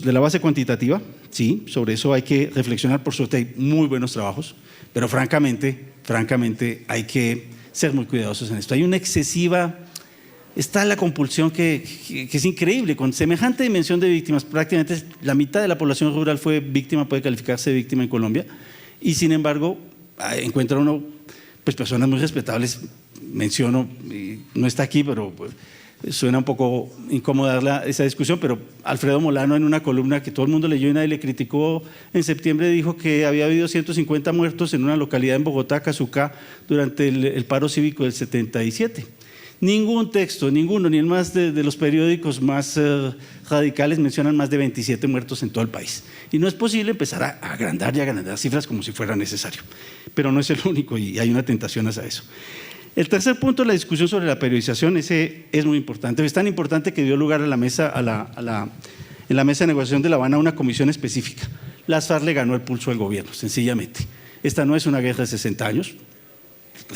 la base cuantitativa, sí, sobre eso hay que reflexionar, por suerte hay muy buenos trabajos, pero francamente hay que ser muy cuidadosos en esto. Hay una excesiva, está la compulsión que es increíble, con semejante dimensión de víctimas, prácticamente la mitad de la población rural fue víctima, puede calificarse de víctima en Colombia, y sin embargo encuentra uno pues personas muy respetables. Menciono, no está aquí, pero suena un poco incómoda esa discusión, pero Alfredo Molano en una columna que todo el mundo leyó y nadie le criticó en septiembre dijo que había habido 150 muertos en una localidad en Bogotá, Cazucá, durante el paro cívico del 77. Ningún texto, ninguno, ni el más de los periódicos más radicales mencionan más de 27 muertos en todo el país. Y no es posible empezar a agrandar y agrandar cifras como si fuera necesario. Pero no es el único y hay una tentación hacia eso. El tercer punto es la discusión sobre la periodización. Ese es muy importante. Es tan importante que dio lugar a la mesa, en la mesa de negociación de La Habana, una comisión específica. Las FARC le ganó el pulso al gobierno, sencillamente. Esta no es una guerra de 60 años.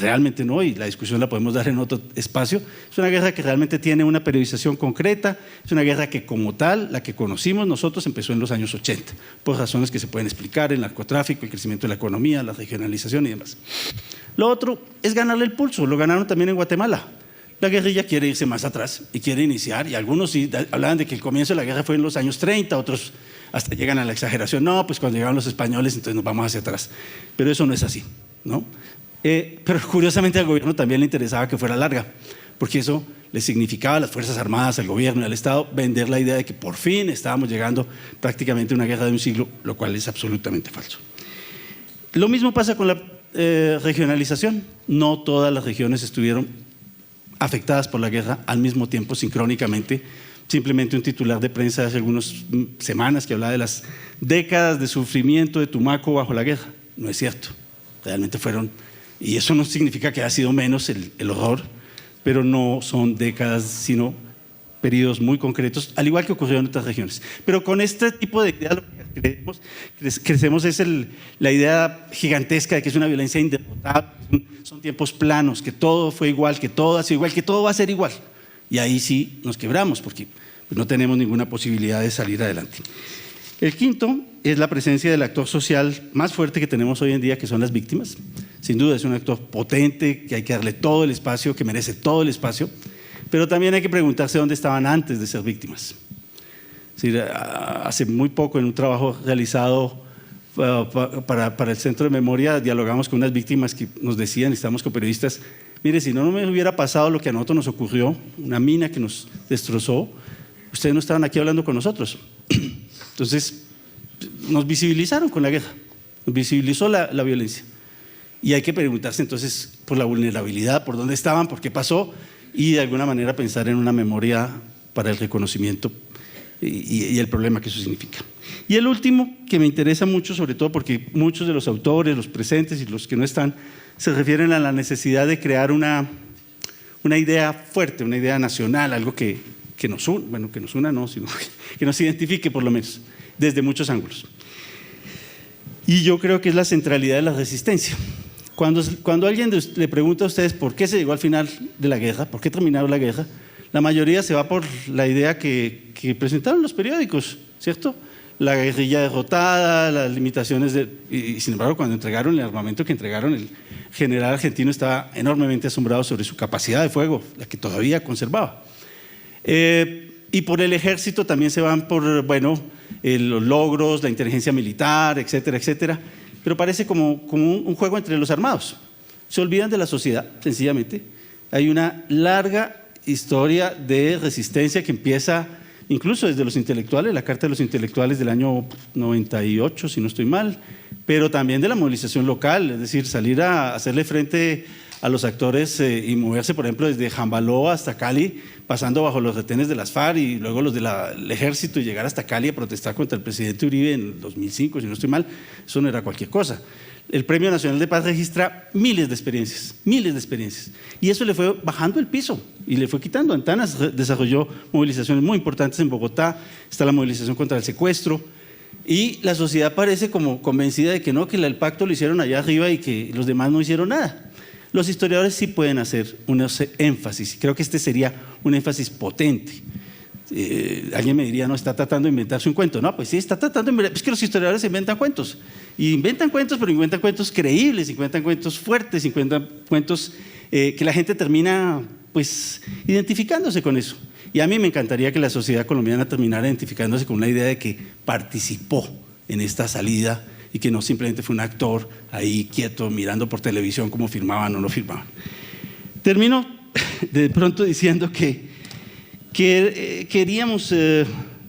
Realmente no, y la discusión la podemos dar en otro espacio. Es una guerra que realmente tiene una periodización concreta, es una guerra que como tal, la que conocimos nosotros, empezó en los años 80, por razones que se pueden explicar, el narcotráfico, el crecimiento de la economía, la regionalización y demás. Lo otro es ganarle el pulso, lo ganaron también en Guatemala. La guerrilla quiere irse más atrás y quiere iniciar, y algunos sí hablaban de que el comienzo de la guerra fue en los años 30, otros hasta llegan a la exageración, no, pues cuando llegaron los españoles entonces nos vamos hacia atrás, pero eso no es así, ¿no? Pero curiosamente al gobierno también le interesaba que fuera larga, porque eso le significaba a las Fuerzas Armadas, al gobierno y al Estado vender la idea de que por fin estábamos llegando prácticamente a una guerra de un siglo, lo cual es absolutamente falso. Lo mismo pasa con la regionalización. No todas las regiones estuvieron afectadas por la guerra al mismo tiempo, sincrónicamente. Simplemente un titular de prensa de hace algunas semanas que hablaba de las décadas de sufrimiento de Tumaco bajo la guerra. No es cierto, realmente fueron. Y eso no significa que haya sido menos el horror, pero no son décadas, sino periodos muy concretos, al igual que ocurrió en otras regiones. Pero con este tipo de ideas, lo que crecemos es la idea gigantesca de que es una violencia inderrotable, son tiempos planos, que todo fue igual, que todo ha sido igual, que todo va a ser igual. Y ahí sí nos quebramos, porque no tenemos ninguna posibilidad de salir adelante. El quinto es la presencia del actor social más fuerte que tenemos hoy en día, que son las víctimas. Sin duda es un actor potente, que hay que darle todo el espacio, que merece todo el espacio, pero también hay que preguntarse dónde estaban antes de ser víctimas. Es decir, hace muy poco, en un trabajo realizado para el Centro de Memoria, dialogamos con unas víctimas que nos decían, estamos con periodistas, mire, si no me hubiera pasado lo que a nosotros nos ocurrió, una mina que nos destrozó, ustedes no estaban aquí hablando con nosotros. Entonces, nos visibilizaron con la guerra, nos visibilizó la violencia. Y hay que preguntarse entonces por la vulnerabilidad, por dónde estaban, por qué pasó, y de alguna manera pensar en una memoria para el reconocimiento y el problema que eso significa. Y el último, que me interesa mucho, sobre todo porque muchos de los autores, los presentes y los que no están, se refieren a la necesidad de crear una idea fuerte, una idea nacional, algo que nos una, bueno, que nos una no, sino que nos identifique por lo menos, desde muchos ángulos. Y yo creo que es la centralidad de la resistencia. Cuando alguien le pregunta a ustedes por qué se llegó al final de la guerra, por qué terminaron la guerra, la mayoría se va por la idea que presentaron los periódicos, ¿cierto? La guerrilla derrotada, las limitaciones y sin embargo, cuando entregaron el armamento que entregaron, el general argentino estaba enormemente asombrado sobre su capacidad de fuego, la que todavía conservaba. Y por el ejército también se van por, bueno, los logros, la inteligencia militar, etcétera, etcétera. Pero parece como un juego entre los armados. Se olvidan de la sociedad, sencillamente. Hay una larga historia de resistencia que empieza incluso desde los intelectuales, la Carta de los Intelectuales del año 98, si no estoy mal, pero también de la movilización local, es decir, salir a hacerle frente a los actores y moverse, por ejemplo, desde Jambaló hasta Cali, pasando bajo los retenes de las FARC y luego los del ejército y llegar hasta Cali a protestar contra el presidente Uribe en 2005, si no estoy mal. Eso no era cualquier cosa. El Premio Nacional de Paz registra miles de experiencias, y eso le fue bajando el piso y le fue quitando. Antanas desarrolló movilizaciones muy importantes en Bogotá, está la movilización contra el secuestro, y la sociedad parece como convencida de que no, que el pacto lo hicieron allá arriba y que los demás no hicieron nada. Los historiadores sí pueden hacer un énfasis, y creo que este sería un énfasis potente. Alguien me diría, no, está tratando de inventarse un cuento. No, pues sí, está tratando de inventar. Es que los historiadores inventan cuentos. Y inventan cuentos, pero inventan cuentos creíbles, inventan cuentos fuertes, inventan cuentos que la gente termina pues identificándose con eso. Y a mí me encantaría que la sociedad colombiana terminara identificándose con una idea de que participó en esta salida y que no simplemente fue un actor ahí quieto mirando por televisión cómo firmaban o no firmaban. Termino de pronto diciendo que queríamos,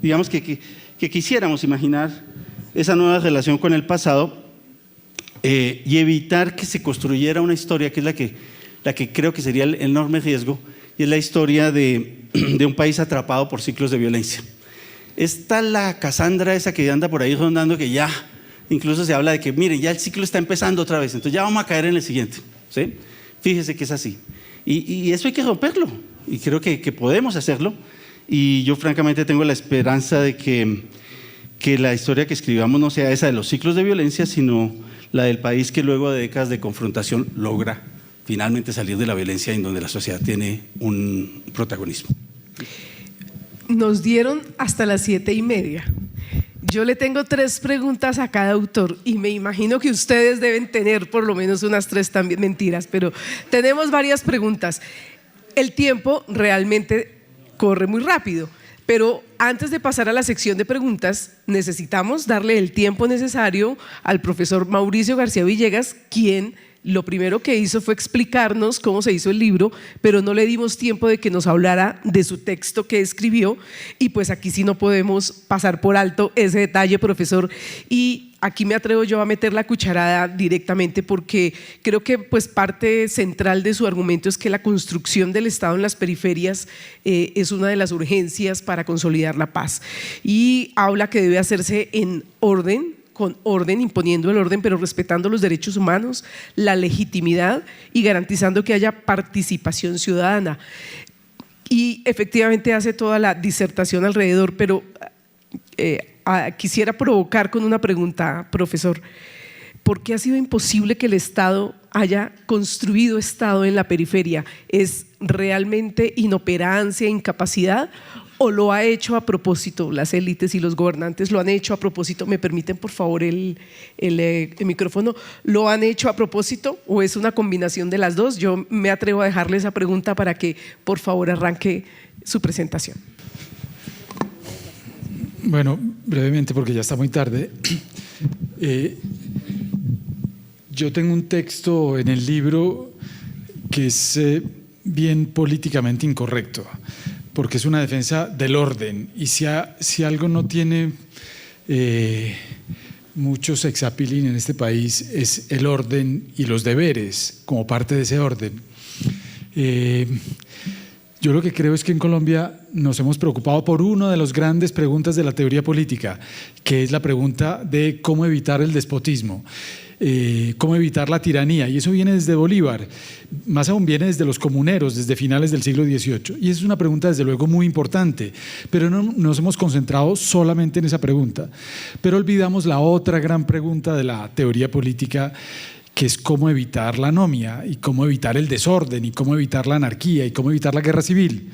digamos que quisiéramos imaginar esa nueva relación con el pasado y evitar que se construyera una historia que es la que creo que sería el enorme riesgo, y es la historia de un país atrapado por ciclos de violencia. Está la Casandra esa que anda por ahí rondando, que ya incluso se habla de que, miren, ya el ciclo está empezando otra vez, entonces ya vamos a caer en el siguiente, ¿sí? Fíjese que es así. Y eso hay que romperlo, y creo que podemos hacerlo, y yo francamente tengo la esperanza de que la historia que escribamos no sea esa de los ciclos de violencia, sino la del país que luego de décadas de confrontación logra finalmente salir de la violencia, en donde la sociedad tiene un protagonismo. Nos dieron hasta las 7:30. Yo le tengo 3 preguntas a cada autor y me imagino que ustedes deben tener por lo menos unas 3 también, mentiras, pero tenemos varias preguntas. El tiempo realmente corre muy rápido, pero antes de pasar a la sección de preguntas, necesitamos darle el tiempo necesario al profesor Mauricio García Villegas, quien lo primero que hizo fue explicarnos cómo se hizo el libro, pero no le dimos tiempo de que nos hablara de su texto que escribió, y pues aquí sí no podemos pasar por alto ese detalle, profesor. Y aquí me atrevo yo a meter la cucharada directamente, porque creo que pues parte central de su argumento es que la construcción del Estado en las periferias es una de las urgencias para consolidar la paz, y habla que debe hacerse con orden, imponiendo el orden, pero respetando los derechos humanos, la legitimidad y garantizando que haya participación ciudadana. Y efectivamente hace toda la disertación alrededor, pero quisiera provocar con una pregunta, profesor. ¿Por qué ha sido imposible que el Estado haya construido Estado en la periferia? ¿Es realmente inoperancia, incapacidad? ¿O lo ha hecho a propósito? Las élites y los gobernantes lo han hecho a propósito. ¿Me permiten por favor el micrófono? ¿Lo han hecho a propósito o es una combinación de las dos? Yo me atrevo a dejarle esa pregunta para que por favor arranque su presentación. Bueno, brevemente porque ya está muy tarde. Yo tengo un texto en el libro que es bien políticamente incorrecto, porque es una defensa del orden, y si algo no tiene mucho sex appealing en este país es el orden y los deberes como parte de ese orden. Yo lo que creo es que en Colombia nos hemos preocupado por una de las grandes preguntas de la teoría política, que es la pregunta de cómo evitar el despotismo. cómo evitar la tiranía, y eso viene desde Bolívar, más aún viene desde los comuneros, desde finales del siglo XVIII, y esa es una pregunta desde luego muy importante, pero no nos hemos concentrado solamente en esa pregunta, pero olvidamos la otra gran pregunta de la teoría política, que es cómo evitar la anomia, y cómo evitar el desorden, y cómo evitar la anarquía, y cómo evitar la guerra civil.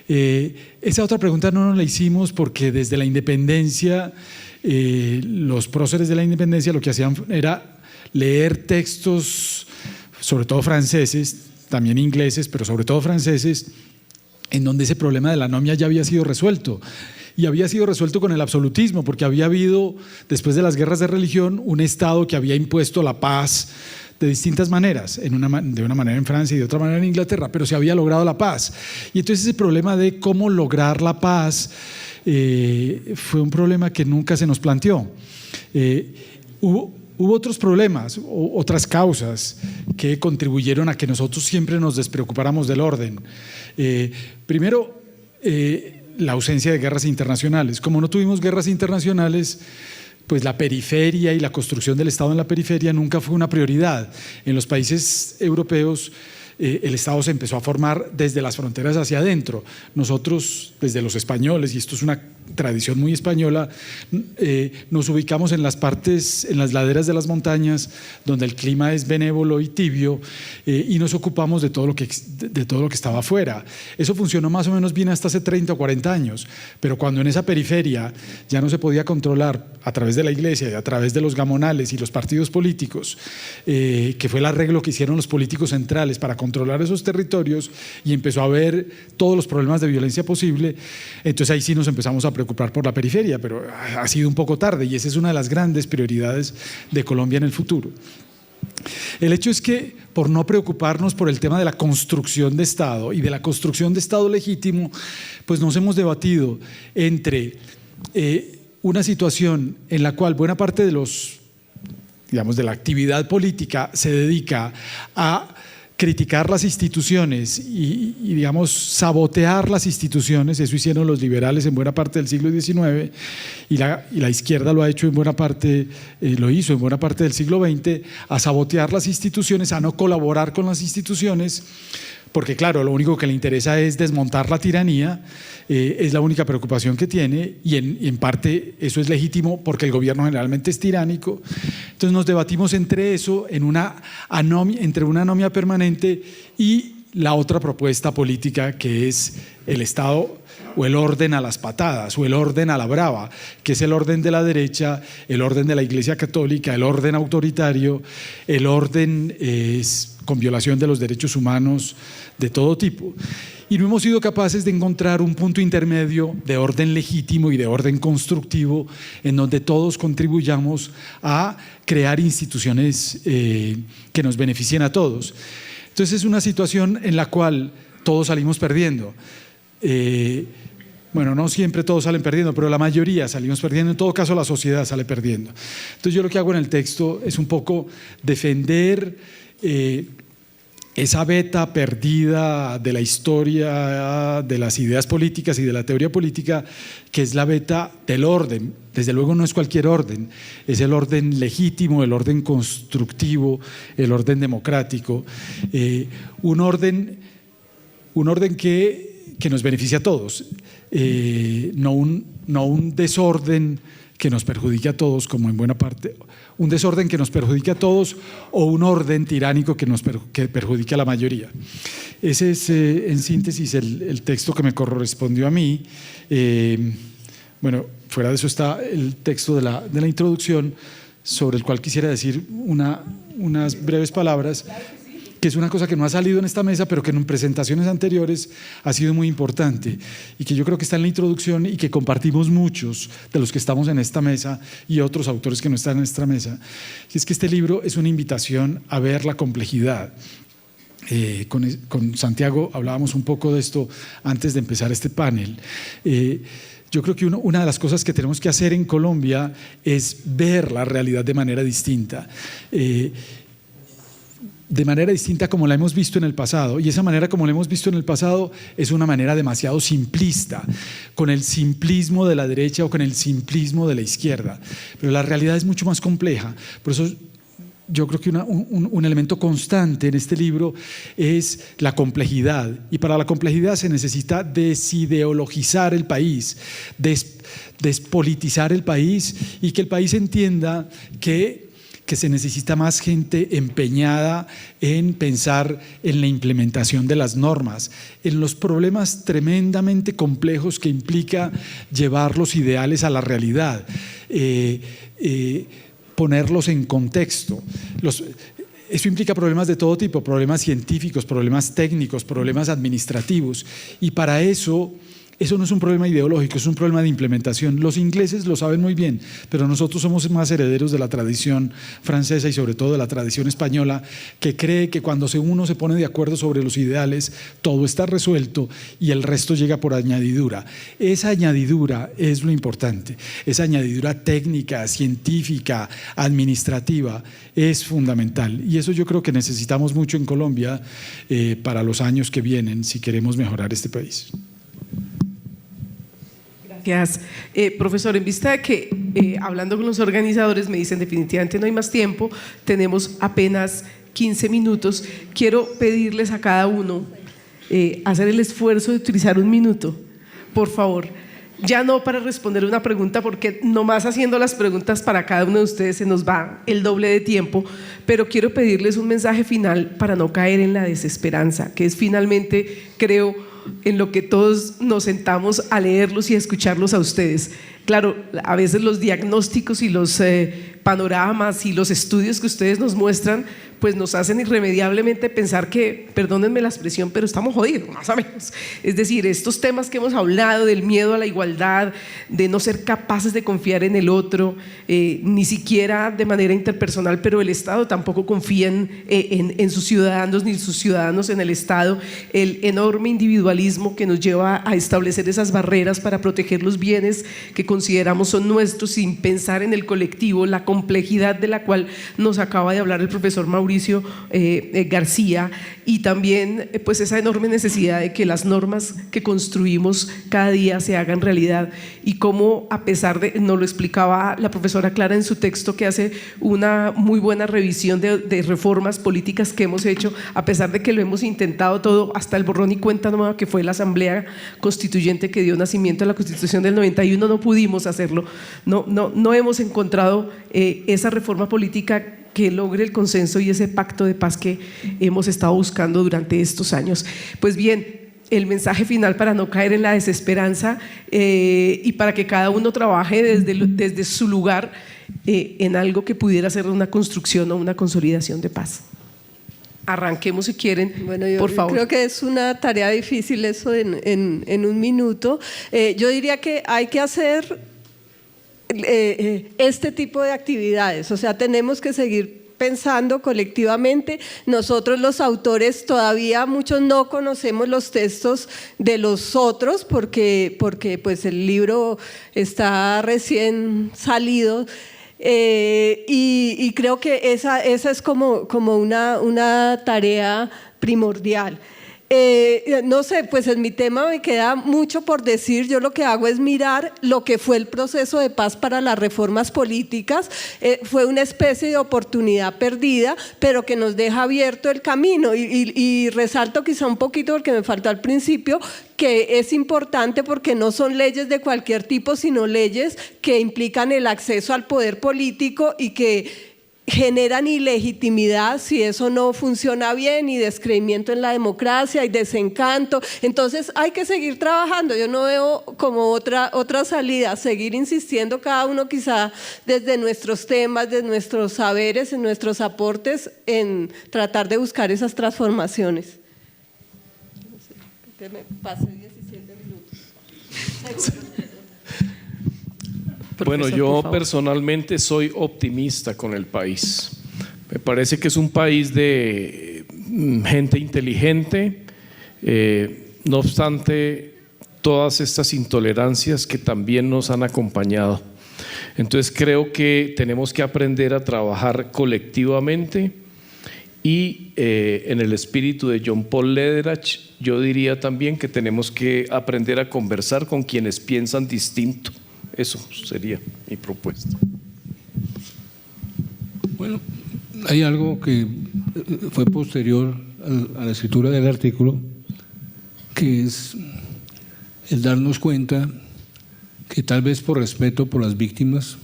Esa otra pregunta no nos la hicimos porque desde la independencia, los próceres de la independencia lo que hacían era leer textos, sobre todo franceses, también ingleses, pero sobre todo franceses, en donde ese problema de la anomia ya había sido resuelto. Y había sido resuelto con el absolutismo, porque había habido, después de las guerras de religión, un Estado que había impuesto la paz de distintas maneras, de una manera en Francia y de otra manera en Inglaterra, pero se había logrado la paz. Y entonces ese problema de cómo lograr la paz fue un problema que nunca se nos planteó. Hubo otros problemas, otras causas que contribuyeron a que nosotros siempre nos despreocupáramos del orden. Primero, la ausencia de guerras internacionales. Como no tuvimos guerras internacionales, pues la periferia y la construcción del Estado en la periferia nunca fue una prioridad. En los países europeos el Estado se empezó a formar desde las fronteras hacia adentro. Nosotros, desde los españoles, y esto es una tradición muy española, nos ubicamos en las partes, en las laderas de las montañas, donde el clima es benévolo y tibio, y nos ocupamos de todo lo que estaba afuera. Eso funcionó más o menos bien hasta hace 30 o 40 años, pero cuando en esa periferia ya no se podía controlar a través de la iglesia y a través de los gamonales y los partidos políticos, que fue el arreglo que hicieron los políticos centrales para controlar esos territorios, y empezó a haber todos los problemas de violencia posible, entonces ahí sí nos empezamos a preocupar por la periferia, pero ha sido un poco tarde, y esa es una de las grandes prioridades de Colombia en el futuro. El hecho es que por no preocuparnos por el tema de la construcción de Estado y de la construcción de Estado legítimo, pues nos hemos debatido entre una situación en la cual buena parte de de la actividad política se dedica a criticar las instituciones y digamos, sabotear las instituciones. Eso hicieron los liberales en buena parte del siglo XIX, y la izquierda lo ha hecho en buena parte, lo hizo en buena parte del siglo XX, a sabotear las instituciones, a no colaborar con las instituciones, porque claro, lo único que le interesa es desmontar la tiranía, es la única preocupación que tiene, y en parte eso es legítimo porque el gobierno generalmente es tiránico. Entonces nos debatimos entre eso, entre una anomia permanente y la otra propuesta política, que es el Estado o el orden a las patadas o el orden a la brava, que es el orden de la derecha, el orden de la Iglesia Católica, el orden autoritario, el orden con violación de los derechos humanos de todo tipo. Y no hemos sido capaces de encontrar un punto intermedio de orden legítimo y de orden constructivo en donde todos contribuyamos a crear instituciones que nos beneficien a todos. Entonces es una situación en la cual todos salimos perdiendo. Bueno, no siempre todos salen perdiendo, pero la mayoría salimos perdiendo. En todo caso, la sociedad sale perdiendo. Entonces yo lo que hago en el texto es un poco defender esa beta perdida de la historia, de las ideas políticas y de la teoría política, que es la beta del orden. Desde luego no es cualquier orden, es el orden legítimo, el orden constructivo, el orden democrático, un orden que nos beneficia a todos, no un desorden que nos perjudique a todos, como en buena parte, un desorden que nos perjudique a todos, o un orden tiránico que perjudique a la mayoría. Ese es, en síntesis, el texto que me correspondió a mí. Bueno, fuera de eso está el texto de la introducción, sobre el cual quisiera decir unas breves palabras, que es una cosa que no ha salido en esta mesa, pero que en presentaciones anteriores ha sido muy importante, y que yo creo que está en la introducción y que compartimos muchos de los que estamos en esta mesa y otros autores que no están en esta mesa. Y es que este libro es una invitación a ver la complejidad. Con Santiago hablábamos un poco de esto antes de empezar este panel. Yo creo que una de las cosas que tenemos que hacer en Colombia es ver la realidad de manera distinta. De manera distinta como la hemos visto en el pasado, y esa manera como la hemos visto en el pasado es una manera demasiado simplista, con el simplismo de la derecha o con el simplismo de la izquierda, pero la realidad es mucho más compleja. Por eso yo creo que un elemento constante en este libro es la complejidad, y para la complejidad se necesita desideologizar el país, despolitizar el país, y que el país entienda que se necesita más gente empeñada en pensar en la implementación de las normas, en los problemas tremendamente complejos que implica llevar los ideales a la realidad, ponerlos en contexto. Eso implica problemas de todo tipo, problemas científicos, problemas técnicos, problemas administrativos, y para eso no es un problema ideológico, es un problema de implementación. Los ingleses lo saben muy bien, pero nosotros somos más herederos de la tradición francesa y sobre todo de la tradición española, que cree que cuando uno se pone de acuerdo sobre los ideales, todo está resuelto y el resto llega por añadidura. Esa añadidura es lo importante, esa añadidura técnica, científica, administrativa es fundamental, y eso yo creo que necesitamos mucho en Colombia para los años que vienen si queremos mejorar este país. Gracias. Profesor, en vista de que hablando con los organizadores me dicen definitivamente no hay más tiempo, tenemos apenas 15 minutos, quiero pedirles a cada uno hacer el esfuerzo de utilizar un minuto, por favor. Ya no para responder una pregunta, porque nomás haciendo las preguntas para cada uno de ustedes se nos va el doble de tiempo, pero quiero pedirles un mensaje final para no caer en la desesperanza, que es finalmente, creo, en lo que todos nos sentamos a leerlos y a escucharlos a ustedes. Claro, a veces los diagnósticos y los panoramas y los estudios que ustedes nos muestran pues nos hacen irremediablemente pensar que, perdónenme la expresión, pero estamos jodidos, más o menos. Es decir, estos temas que hemos hablado del miedo a la igualdad, de no ser capaces de confiar en el otro, ni siquiera de manera interpersonal, pero el Estado tampoco confía en sus ciudadanos ni sus ciudadanos en el Estado, el enorme individualismo que nos lleva a establecer esas barreras para proteger los bienes que consideramos son nuestros sin pensar en el colectivo, la complejidad de la cual nos acaba de hablar el profesor Mauricio García, y también pues esa enorme necesidad de que las normas que construimos cada día se hagan realidad, y cómo, a pesar de, nos lo explicaba la profesora Clara en su texto, que hace una muy buena revisión de reformas políticas que hemos hecho, a pesar de que lo hemos intentado todo, hasta el borrón y cuenta nueva que fue la Asamblea Constituyente que dio nacimiento a la Constitución del 91, no pudimos hacerlo, no hemos encontrado esa reforma política que logre el consenso y ese pacto de paz que hemos estado buscando durante estos años. Pues bien, el mensaje final para no caer en la desesperanza y para que cada uno trabaje desde su lugar en algo que pudiera ser una construcción o una consolidación de paz. Arranquemos si quieren, bueno, yo por favor. Creo que es una tarea difícil eso en un minuto. Yo diría que hay que hacer este tipo de actividades, o sea, tenemos que seguir pensando colectivamente. Nosotros los autores todavía muchos no conocemos los textos de los otros porque pues el libro está recién salido, y creo que esa es como una tarea primordial. No sé, pues en mi tema me queda mucho por decir. Yo lo que hago es mirar lo que fue el proceso de paz para las reformas políticas. Fue una especie de oportunidad perdida, pero que nos deja abierto el camino, y resalto quizá un poquito porque me faltó al principio, que es importante porque no son leyes de cualquier tipo, sino leyes que implican el acceso al poder político y que generan ilegitimidad si eso no funciona bien, y descreimiento en la democracia y desencanto. Entonces hay que seguir trabajando. Yo no veo como otra salida, seguir insistiendo cada uno quizá desde nuestros temas, desde nuestros saberes, en nuestros aportes, en tratar de buscar esas transformaciones. Que me pase 17 minutos. Bueno, yo personalmente soy optimista con el país. Me parece que es un país de gente inteligente, no obstante todas estas intolerancias que también nos han acompañado. Entonces creo que tenemos que aprender a trabajar colectivamente, y en el espíritu de John Paul Lederach, yo diría también que tenemos que aprender a conversar con quienes piensan distinto. Eso sería mi propuesta. Bueno, hay algo que fue posterior a la escritura del artículo, que es el darnos cuenta que tal vez por respeto por las víctimas,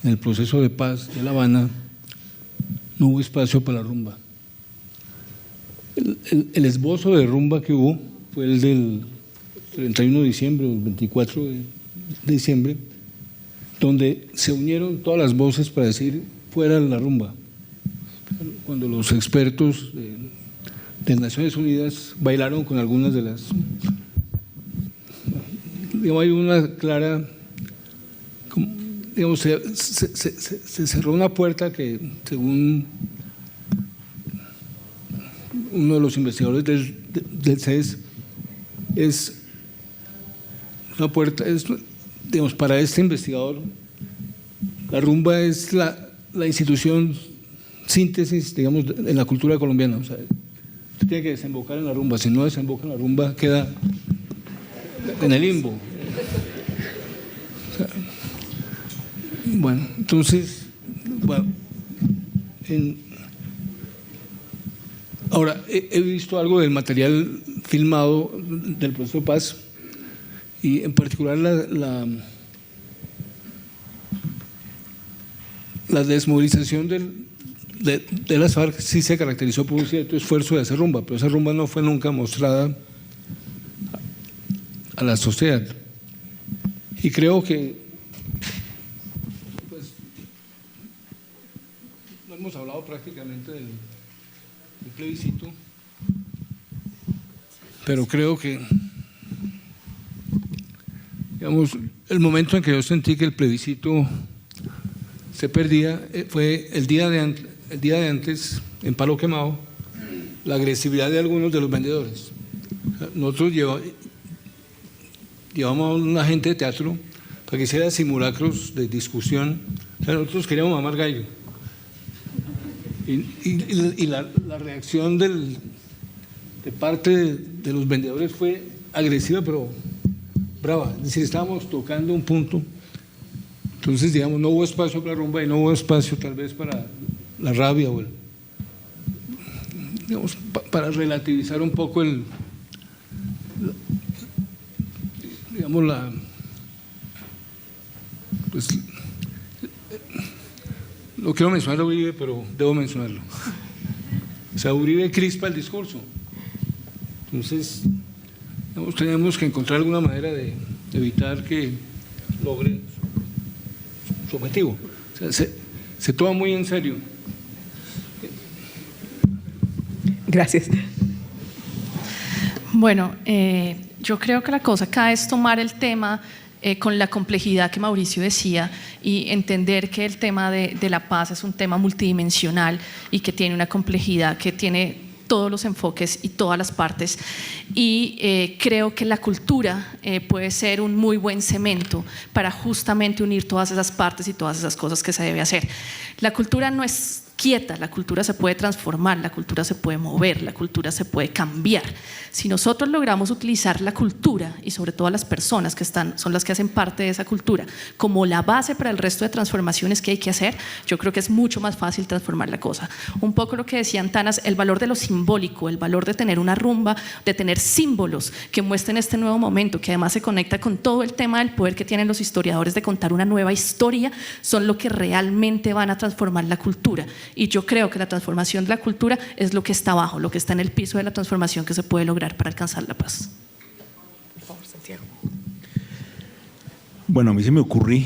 en el proceso de paz de La Habana no hubo espacio para la rumba. El esbozo de rumba que hubo fue el del 31 de diciembre o el 24 de diciembre, donde se unieron todas las voces para decir fuera la rumba. Cuando los expertos de Naciones Unidas bailaron con algunas de las… Digamos, hay una clara… Digamos, se cerró una puerta que, según uno de los investigadores del CES, es una puerta, digamos, para este investigador, la rumba es la institución síntesis, digamos, en la cultura colombiana. O sea, usted tiene que desembocar en la rumba, si no desemboca en la rumba queda en el limbo. O sea, bueno, entonces, bueno, ahora he visto algo del material filmado del proceso de paz y en particular la desmovilización de las FARC sí se caracterizó por un cierto esfuerzo de hacer rumba, pero esa rumba no fue nunca mostrada a la sociedad. Y creo que pues, no hemos hablado prácticamente del plebiscito, pero creo que, digamos, el momento en que yo sentí que el plebiscito se perdía fue el día de antes, en Palo Quemado, la agresividad de algunos de los vendedores. Nosotros llevamos a un agente de teatro para que hiciera simulacros de discusión. O sea, nosotros queríamos mamar gallo. Y la reacción de parte de los vendedores fue agresiva, pero brava. Es decir, estábamos tocando un punto. Entonces, digamos, no hubo espacio para la rumba y no hubo espacio tal vez para la rabia o digamos, para relativizar un poco pues, no quiero mencionar a Uribe, pero debo mencionarlo. O sea, Uribe crispa el discurso. Entonces, digamos, tenemos que encontrar alguna manera de evitar que logren su objetivo. O sea, se toma muy en serio. Gracias. Bueno, yo creo que la cosa acá es tomar el tema con la complejidad que Mauricio decía y entender que el tema de la paz es un tema multidimensional y que tiene una complejidad, que tiene todos los enfoques y todas las partes, y creo que la cultura puede ser un muy buen cemento para justamente unir todas esas partes y todas esas cosas que se debe hacer. La cultura no es quieta, la cultura se puede transformar, la cultura se puede mover, la cultura se puede cambiar. Si nosotros logramos utilizar la cultura y sobre todo a las personas que son las que hacen parte de esa cultura como la base para el resto de transformaciones que hay que hacer, yo creo que es mucho más fácil transformar la cosa. Un poco lo que decía Antanas, el valor de lo simbólico, el valor de tener una rumba, de tener símbolos que muestren este nuevo momento, que además se conecta con todo el tema del poder que tienen los historiadores de contar una nueva historia, son lo que realmente van a transformar la cultura. Y yo creo que la transformación de la cultura es lo que está abajo, lo que está en el piso de la transformación que se puede lograr para alcanzar la paz. Por favor, Santiago. Bueno, a mí se me ocurre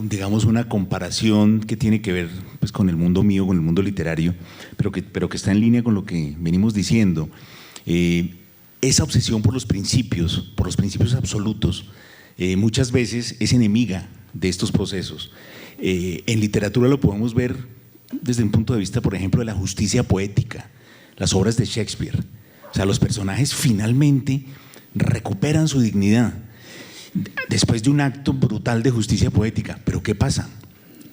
digamos una comparación que tiene que ver pues, con el mundo mío, con el mundo literario, pero que está en línea con lo que venimos diciendo. Esa obsesión por los principios absolutos, muchas veces es enemiga de estos procesos. En literatura lo podemos ver desde un punto de vista, por ejemplo, de la justicia poética, las obras de Shakespeare. O sea, los personajes finalmente recuperan su dignidad después de un acto brutal de justicia poética. Pero ¿qué pasa?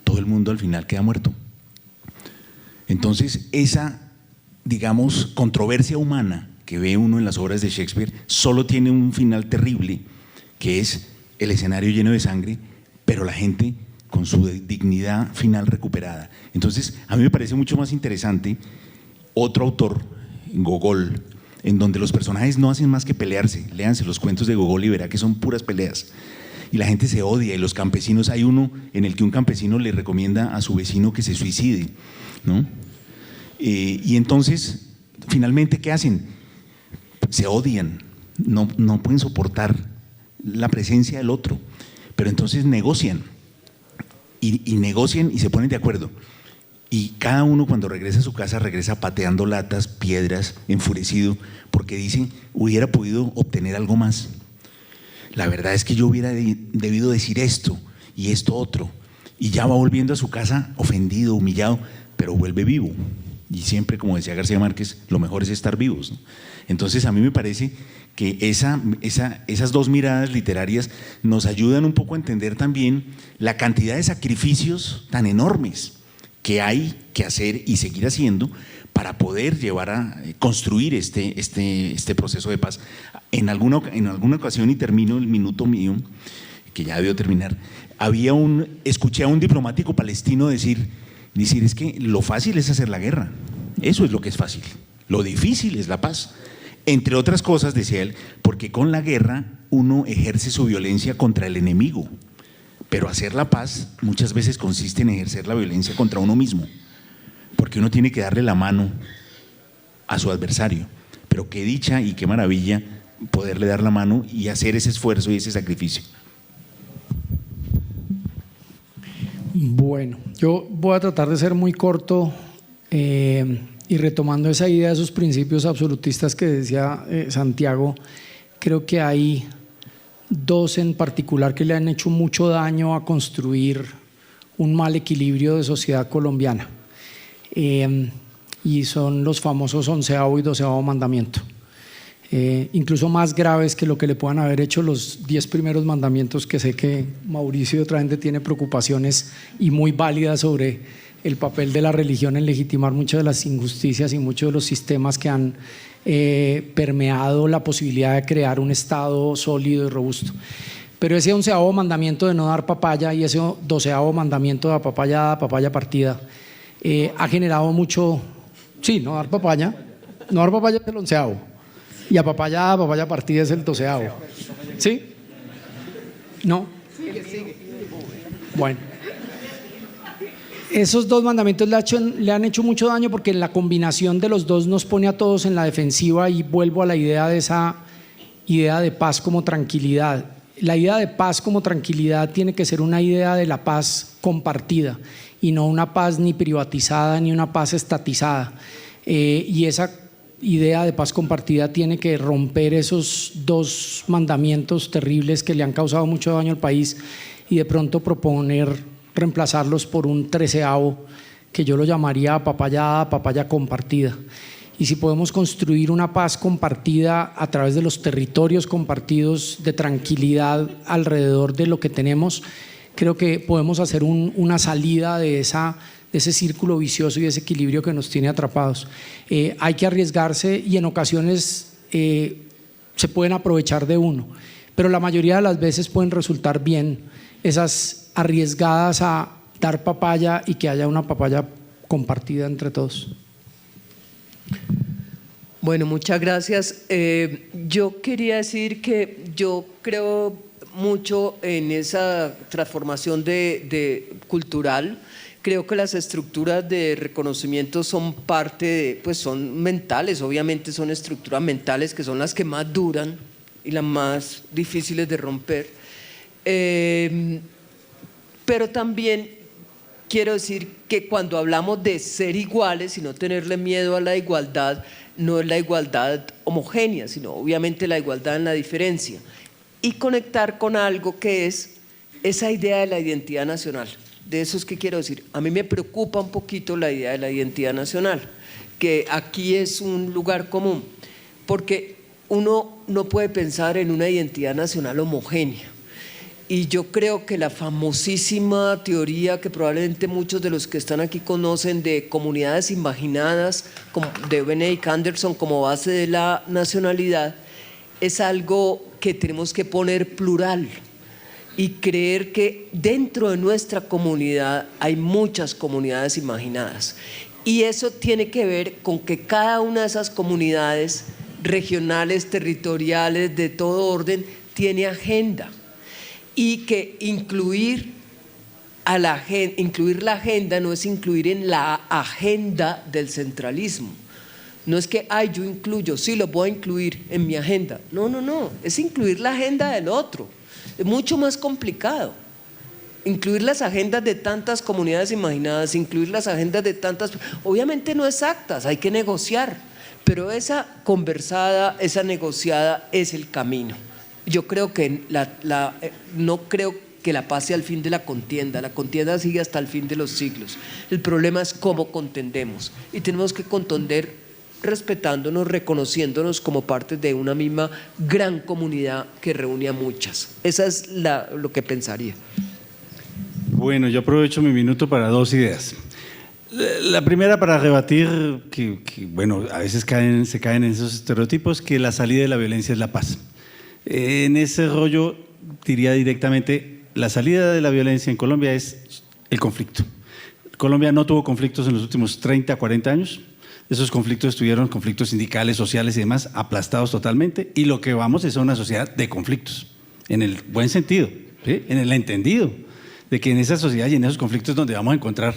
Todo el mundo al final queda muerto. Entonces, esa, digamos, controversia humana que ve uno en las obras de Shakespeare solo tiene un final terrible, que es el escenario lleno de sangre, pero la gente con su dignidad final recuperada. Entonces, a mí me parece mucho más interesante otro autor, Gogol, en donde los personajes no hacen más que pelearse. Léanse los cuentos de Gogol y verá que son puras peleas. Y la gente se odia, y los campesinos, hay uno en el que un campesino le recomienda a su vecino que se suicide, ¿no? Y entonces, finalmente, ¿qué hacen? Se odian, no pueden soportar la presencia del otro, pero entonces negocian, y negocian y se ponen de acuerdo. Y cada uno, cuando regresa a su casa, regresa pateando latas, piedras, enfurecido, porque dice, hubiera podido obtener algo más. La verdad es que yo hubiera debido decir esto y esto otro. Y ya va volviendo a su casa ofendido, humillado, pero vuelve vivo. Y siempre, como decía García Márquez, lo mejor es estar vivos, ¿no? Entonces, a mí me parece que esas dos miradas literarias nos ayudan un poco a entender también la cantidad de sacrificios tan enormes que hay que hacer y seguir haciendo para poder llevar a construir este proceso de paz. En alguna ocasión, y termino el minuto mío, que ya debió terminar, escuché a un diplomático palestino decir, es que lo fácil es hacer la guerra, eso es lo que es fácil, lo difícil es la paz. Entre otras cosas, decía él, porque con la guerra uno ejerce su violencia contra el enemigo, pero hacer la paz muchas veces consiste en ejercer la violencia contra uno mismo, porque uno tiene que darle la mano a su adversario. Pero qué dicha y qué maravilla poderle dar la mano y hacer ese esfuerzo y ese sacrificio. Bueno, yo voy a tratar de ser muy corto y retomando esa idea de esos principios absolutistas que decía Santiago, creo que hay dos en particular que le han hecho mucho daño a construir un mal equilibrio de sociedad colombiana, y son los famosos 11º y 12º mandamiento, incluso más graves que lo que le puedan haber hecho los 10 primeros mandamientos, que sé que Mauricio y otra gente tiene preocupaciones y muy válidas sobre el papel de la religión en legitimar muchas de las injusticias y muchos de los sistemas que han permeado la posibilidad de crear un Estado sólido y robusto. Pero ese 11º mandamiento de no dar papaya y ese 12º mandamiento de papaya dada, papaya partida, ha generado mucho, sí, no dar papaya es el 11º y a papaya dada, papaya partida es el 12º. ¿Sí? ¿No? Sigue. Bueno. Esos dos mandamientos le han hecho mucho daño porque la combinación de los dos nos pone a todos en la defensiva, y vuelvo a la idea de esa idea de paz como tranquilidad. La idea de paz como tranquilidad tiene que ser una idea de la paz compartida y no una paz ni privatizada ni una paz estatizada. Y esa idea de paz compartida tiene que romper esos dos mandamientos terribles que le han causado mucho daño al país y de pronto proponer reemplazarlos por un 13º que yo lo llamaría papaya compartida. Y si podemos construir una paz compartida a través de los territorios compartidos de tranquilidad alrededor de lo que tenemos, creo que podemos hacer una salida de ese círculo vicioso y ese equilibrio que nos tiene atrapados. Hay que arriesgarse y en ocasiones se pueden aprovechar de uno, pero la mayoría de las veces pueden resultar bien esas arriesgadas a dar papaya y que haya una papaya compartida entre todos. Bueno, muchas gracias. Yo quería decir que yo creo mucho en esa transformación cultural. Creo que las estructuras de reconocimiento son parte pues son mentales, obviamente son estructuras mentales que son las que más duran y las más difíciles de romper. Pero también quiero decir que cuando hablamos de ser iguales y no tenerle miedo a la igualdad, no es la igualdad homogénea, sino obviamente la igualdad en la diferencia. Y conectar con algo que es esa idea de la identidad nacional. De eso es que quiero decir. A mí me preocupa un poquito la idea de la identidad nacional, que aquí es un lugar común, porque uno no puede pensar en una identidad nacional homogénea. Y yo creo que la famosísima teoría que probablemente muchos de los que están aquí conocen de comunidades imaginadas, de Benedict Anderson como base de la nacionalidad, es algo que tenemos que poner plural. y creer que dentro de nuestra comunidad hay muchas comunidades imaginadas. Y eso tiene que ver con que cada una de esas comunidades regionales, territoriales, de todo orden, tiene agenda. Y que incluir la agenda no es incluir en la agenda del centralismo. No es que, yo incluyo, sí, lo voy a incluir en mi agenda. No, es incluir la agenda del otro. Es mucho más complicado. Incluir las agendas de tantas comunidades imaginadas, incluir las agendas de tantas, obviamente no exactas, hay que negociar, pero esa conversada, esa negociada es el camino. Yo creo que no creo que la paz sea el fin de la contienda sigue hasta el fin de los siglos. El problema es cómo contendemos, y tenemos que contender respetándonos, reconociéndonos como parte de una misma gran comunidad que reúne a muchas. Esa es lo que pensaría. Bueno, yo aprovecho mi minuto para dos ideas. La primera, para rebatir que bueno, a veces se caen en esos estereotipos, que la salida de la violencia es la paz. En ese rollo diría directamente, la salida de la violencia en Colombia es el conflicto. Colombia no tuvo conflictos en los últimos 30, 40 años. Esos conflictos estuvieron conflictos sindicales, sociales y demás, aplastados totalmente, y lo que vamos es a una sociedad de conflictos, en el buen sentido, ¿sí? En el entendido de que en esa sociedad y en esos conflictos es donde vamos a encontrar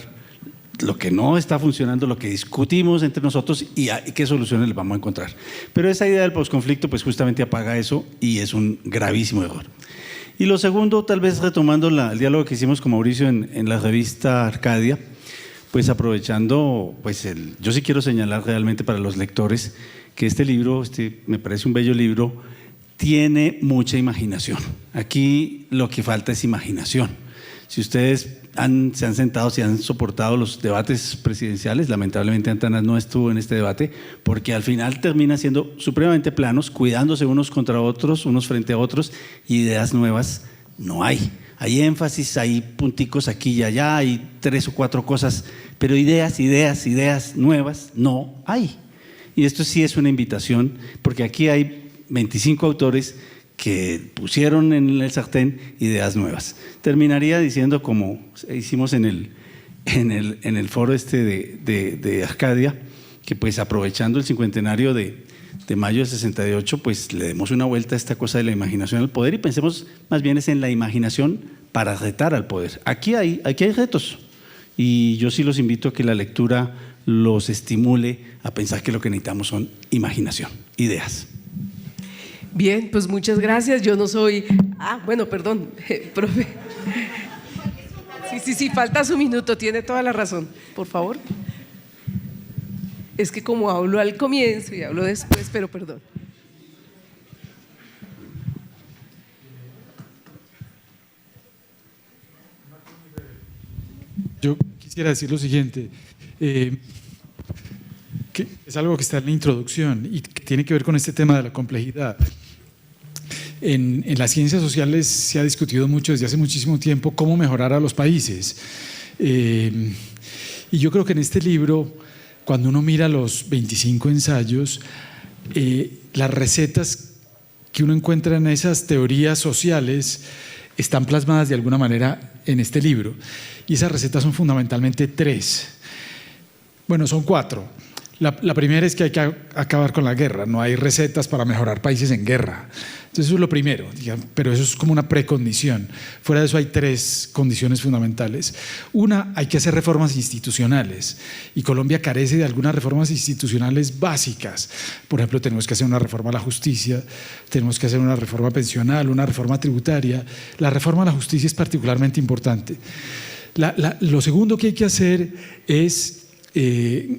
lo que no está funcionando, lo que discutimos entre nosotros y qué soluciones les vamos a encontrar. Pero esa idea del posconflicto pues justamente apaga eso y es un gravísimo error. Y lo segundo, tal vez retomando el diálogo que hicimos con Mauricio en la revista Arcadia, pues aprovechando, pues yo sí quiero señalar realmente para los lectores que este libro, me parece un bello libro, tiene mucha imaginación. Aquí lo que falta es imaginación. Si ustedes se han sentado, si han soportado los debates presidenciales, lamentablemente Antanas no estuvo en este debate, porque al final termina siendo supremamente planos, cuidándose unos contra otros, unos frente a otros, y ideas nuevas no hay. Hay énfasis, hay punticos aquí y allá, hay 3 o 4 cosas, pero ideas nuevas no hay. Y esto sí es una invitación, porque aquí hay 25 autores que pusieron en el sartén ideas nuevas. Terminaría diciendo, como hicimos en el foro de Arcadia, que pues aprovechando el cincuentenario de mayo del 68, pues le demos una vuelta a esta cosa de la imaginación al poder y pensemos más bien es en la imaginación para retar al poder. Aquí hay retos y yo sí los invito a que la lectura los estimule a pensar que lo que necesitamos son imaginación, ideas. Bien, pues muchas gracias. Yo no soy... bueno, perdón, profe. Sí, falta su minuto, tiene toda la razón. Por favor. Es que como hablo al comienzo y hablo después, pero perdón. Yo quisiera decir lo siguiente, que es algo que está en la introducción y que tiene que ver con este tema de la complejidad. En las ciencias sociales se ha discutido mucho desde hace muchísimo tiempo cómo mejorar a los países. Y yo creo que en este libro, cuando uno mira los 25 ensayos, las recetas que uno encuentra en esas teorías sociales están plasmadas de alguna manera en este libro. Y esas recetas son fundamentalmente 3. Bueno, son 4. La primera es que hay que acabar con la guerra. No hay recetas para mejorar países en guerra. Entonces eso es lo primero, pero eso es como una precondición. Fuera de eso hay 3 condiciones fundamentales. Una, hay que hacer reformas institucionales y Colombia carece de algunas reformas institucionales básicas. Por ejemplo, tenemos que hacer una reforma a la justicia, tenemos que hacer una reforma pensional, una reforma tributaria. La reforma a la justicia es particularmente importante. Lo segundo que hay que hacer es,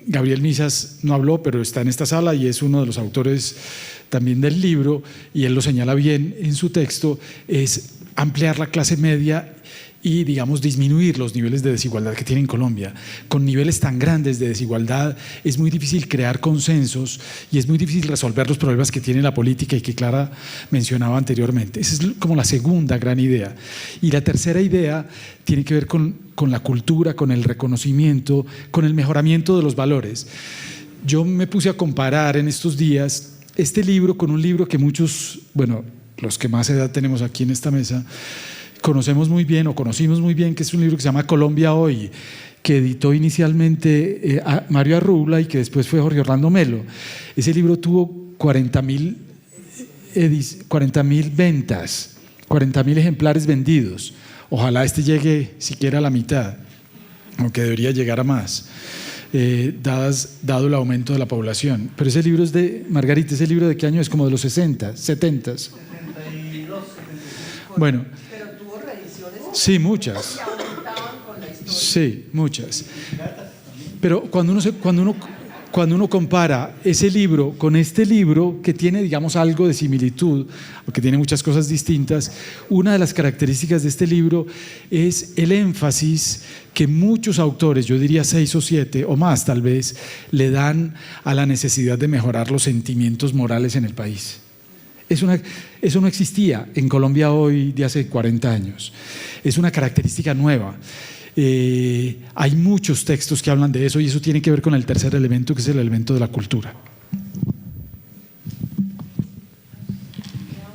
Gabriel Misas no habló, pero está en esta sala y es uno de los autores también del libro, y él lo señala bien en su texto, es ampliar la clase media y, digamos, disminuir los niveles de desigualdad que tiene Colombia. Con niveles tan grandes de desigualdad es muy difícil crear consensos y es muy difícil resolver los problemas que tiene la política y que Clara mencionaba anteriormente. Esa es como la segunda gran idea. Y la tercera idea tiene que ver con la cultura, con el reconocimiento, con el mejoramiento de los valores. Yo me puse a comparar en estos días este libro con un libro que muchos, bueno, los que más edad tenemos aquí en esta mesa, conocemos muy bien, o conocimos muy bien, que es un libro que se llama Colombia Hoy, que editó inicialmente Mario Arrubla y que después fue Jorge Orlando Melo. Ese libro tuvo 40.000 ventas, 40.000 ejemplares vendidos. Ojalá este llegue siquiera a la mitad, aunque debería llegar a más, dado el aumento de la población. Pero ese libro es de, Margarita, ¿ese libro de qué año es? Como de los 60, 70. 72, 72. Bueno. Pero tuvo reediciones. Sí, muchas. Sí, muchas. Pero cuando uno compara ese libro con este libro, que tiene, digamos, algo de similitud, porque tiene muchas cosas distintas, una de las características de este libro es el énfasis que muchos autores, yo diría 6 o 7 o más tal vez, le dan a la necesidad de mejorar los sentimientos morales en el país. Eso no existía en Colombia Hoy de hace 40 años. Es una característica nueva. Hay muchos textos que hablan de eso, y eso tiene que ver con el tercer elemento, que es el elemento de la cultura.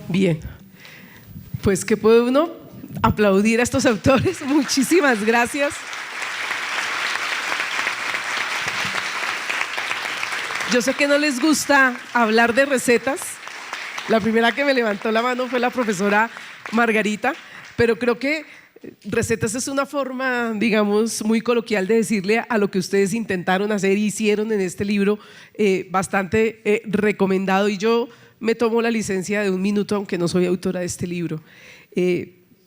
Bien, pues que puede uno aplaudir a estos autores. Muchísimas gracias. Yo sé que no les gusta hablar de recetas. La primera que me levantó la mano fue la profesora Margarita, pero creo que recetas es una forma, digamos, muy coloquial de decirle a lo que ustedes intentaron hacer y hicieron en este libro, bastante recomendado. Y yo me tomo la licencia de 1 minuto, aunque no soy autora de este libro,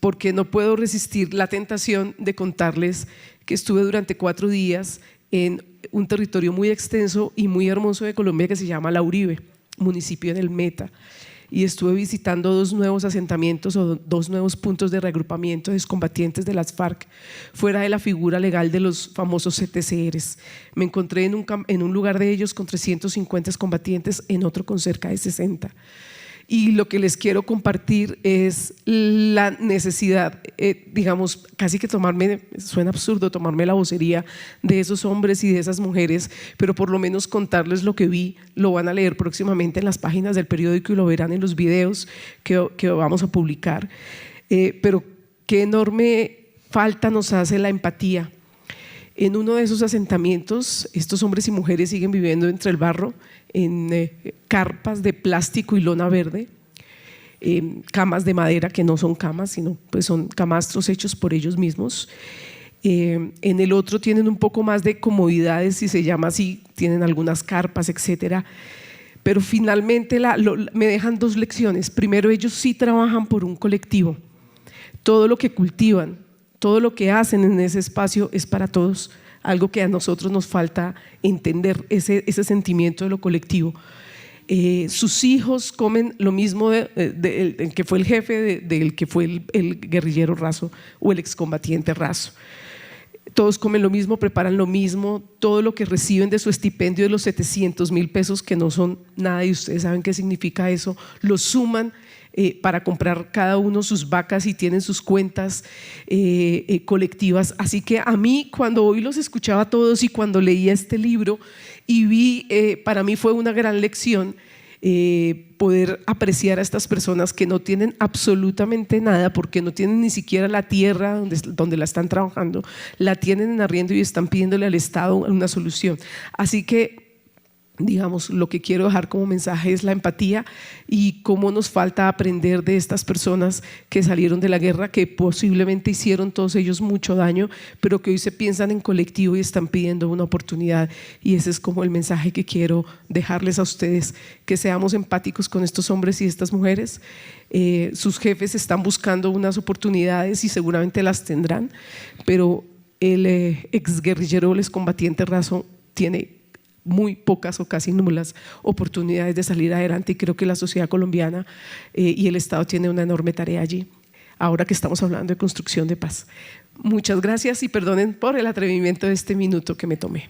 porque no puedo resistir la tentación de contarles que estuve durante 4 días en un territorio muy extenso y muy hermoso de Colombia que se llama La Uribe, municipio del Meta. Y estuve visitando 2 nuevos asentamientos o 2 nuevos puntos de reagrupamiento de excombatientes de las FARC, fuera de la figura legal de los famosos CTCRs. Me encontré en un lugar de ellos con 350 excombatientes, en otro con cerca de 60. Y lo que les quiero compartir es la necesidad, digamos, casi que suena absurdo tomarme la vocería de esos hombres y de esas mujeres, pero por lo menos contarles lo que vi. Lo van a leer próximamente en las páginas del periódico y lo verán en los videos que vamos a publicar. Pero qué enorme falta nos hace la empatía. En uno de esos asentamientos, estos hombres y mujeres siguen viviendo entre el barro, en carpas de plástico y lona verde, camas de madera que no son camas, sino pues son camastros hechos por ellos mismos. En el otro tienen un poco más de comodidades, si se llama así, tienen algunas carpas, etcétera. Pero finalmente me dejan 2 lecciones. Primero, ellos sí trabajan por un colectivo. Todo lo que cultivan, todo lo que hacen en ese espacio es para todos, algo que a nosotros nos falta entender, ese sentimiento de lo colectivo. Sus hijos comen lo mismo del que fue el jefe, del que fue el guerrillero raso o el excombatiente raso. Todos comen lo mismo, preparan lo mismo, todo lo que reciben de su estipendio de los 700,000 pesos, que no son nada y ustedes saben qué significa eso, lo suman para comprar cada uno sus vacas y tienen sus cuentas colectivas. Así que a mí, cuando hoy los escuchaba a todos y cuando leía este libro y vi, para mí fue una gran lección poder apreciar a estas personas que no tienen absolutamente nada, porque no tienen ni siquiera la tierra donde la están trabajando, la tienen en arriendo y están pidiéndole al Estado una solución. Así que, digamos, lo que quiero dejar como mensaje es la empatía y cómo nos falta aprender de estas personas que salieron de la guerra, que posiblemente hicieron todos ellos mucho daño, pero que hoy se piensan en colectivo y están pidiendo una oportunidad. Y ese es como el mensaje que quiero dejarles a ustedes, que seamos empáticos con estos hombres y estas mujeres. Sus jefes están buscando unas oportunidades y seguramente las tendrán, pero el exguerrillero, el excombatiente raso, tiene muy pocas o casi nulas oportunidades de salir adelante, y creo que la sociedad colombiana y el Estado tienen una enorme tarea allí, ahora que estamos hablando de construcción de paz. Muchas gracias y perdonen por el atrevimiento de este minuto que me tomé.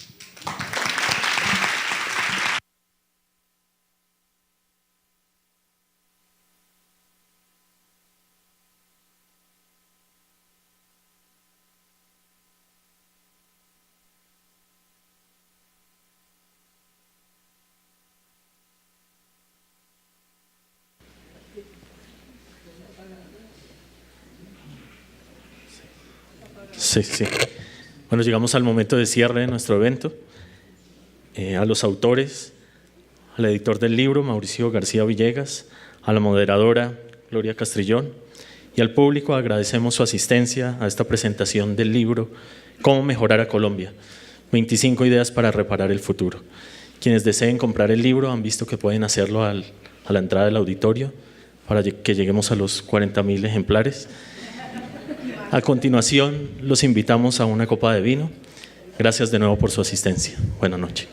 Sí, sí. Bueno, llegamos al momento de cierre de nuestro evento. A los autores, al editor del libro, Mauricio García Villegas, a la moderadora, Gloria Castrillón, y al público agradecemos su asistencia a esta presentación del libro Cómo mejorar a Colombia, 25 ideas para reparar el futuro. Quienes deseen comprar el libro han visto que pueden hacerlo a la entrada del auditorio para que lleguemos a los 40.000 ejemplares. A continuación, los invitamos a una copa de vino. Gracias de nuevo por su asistencia. Buenas noches.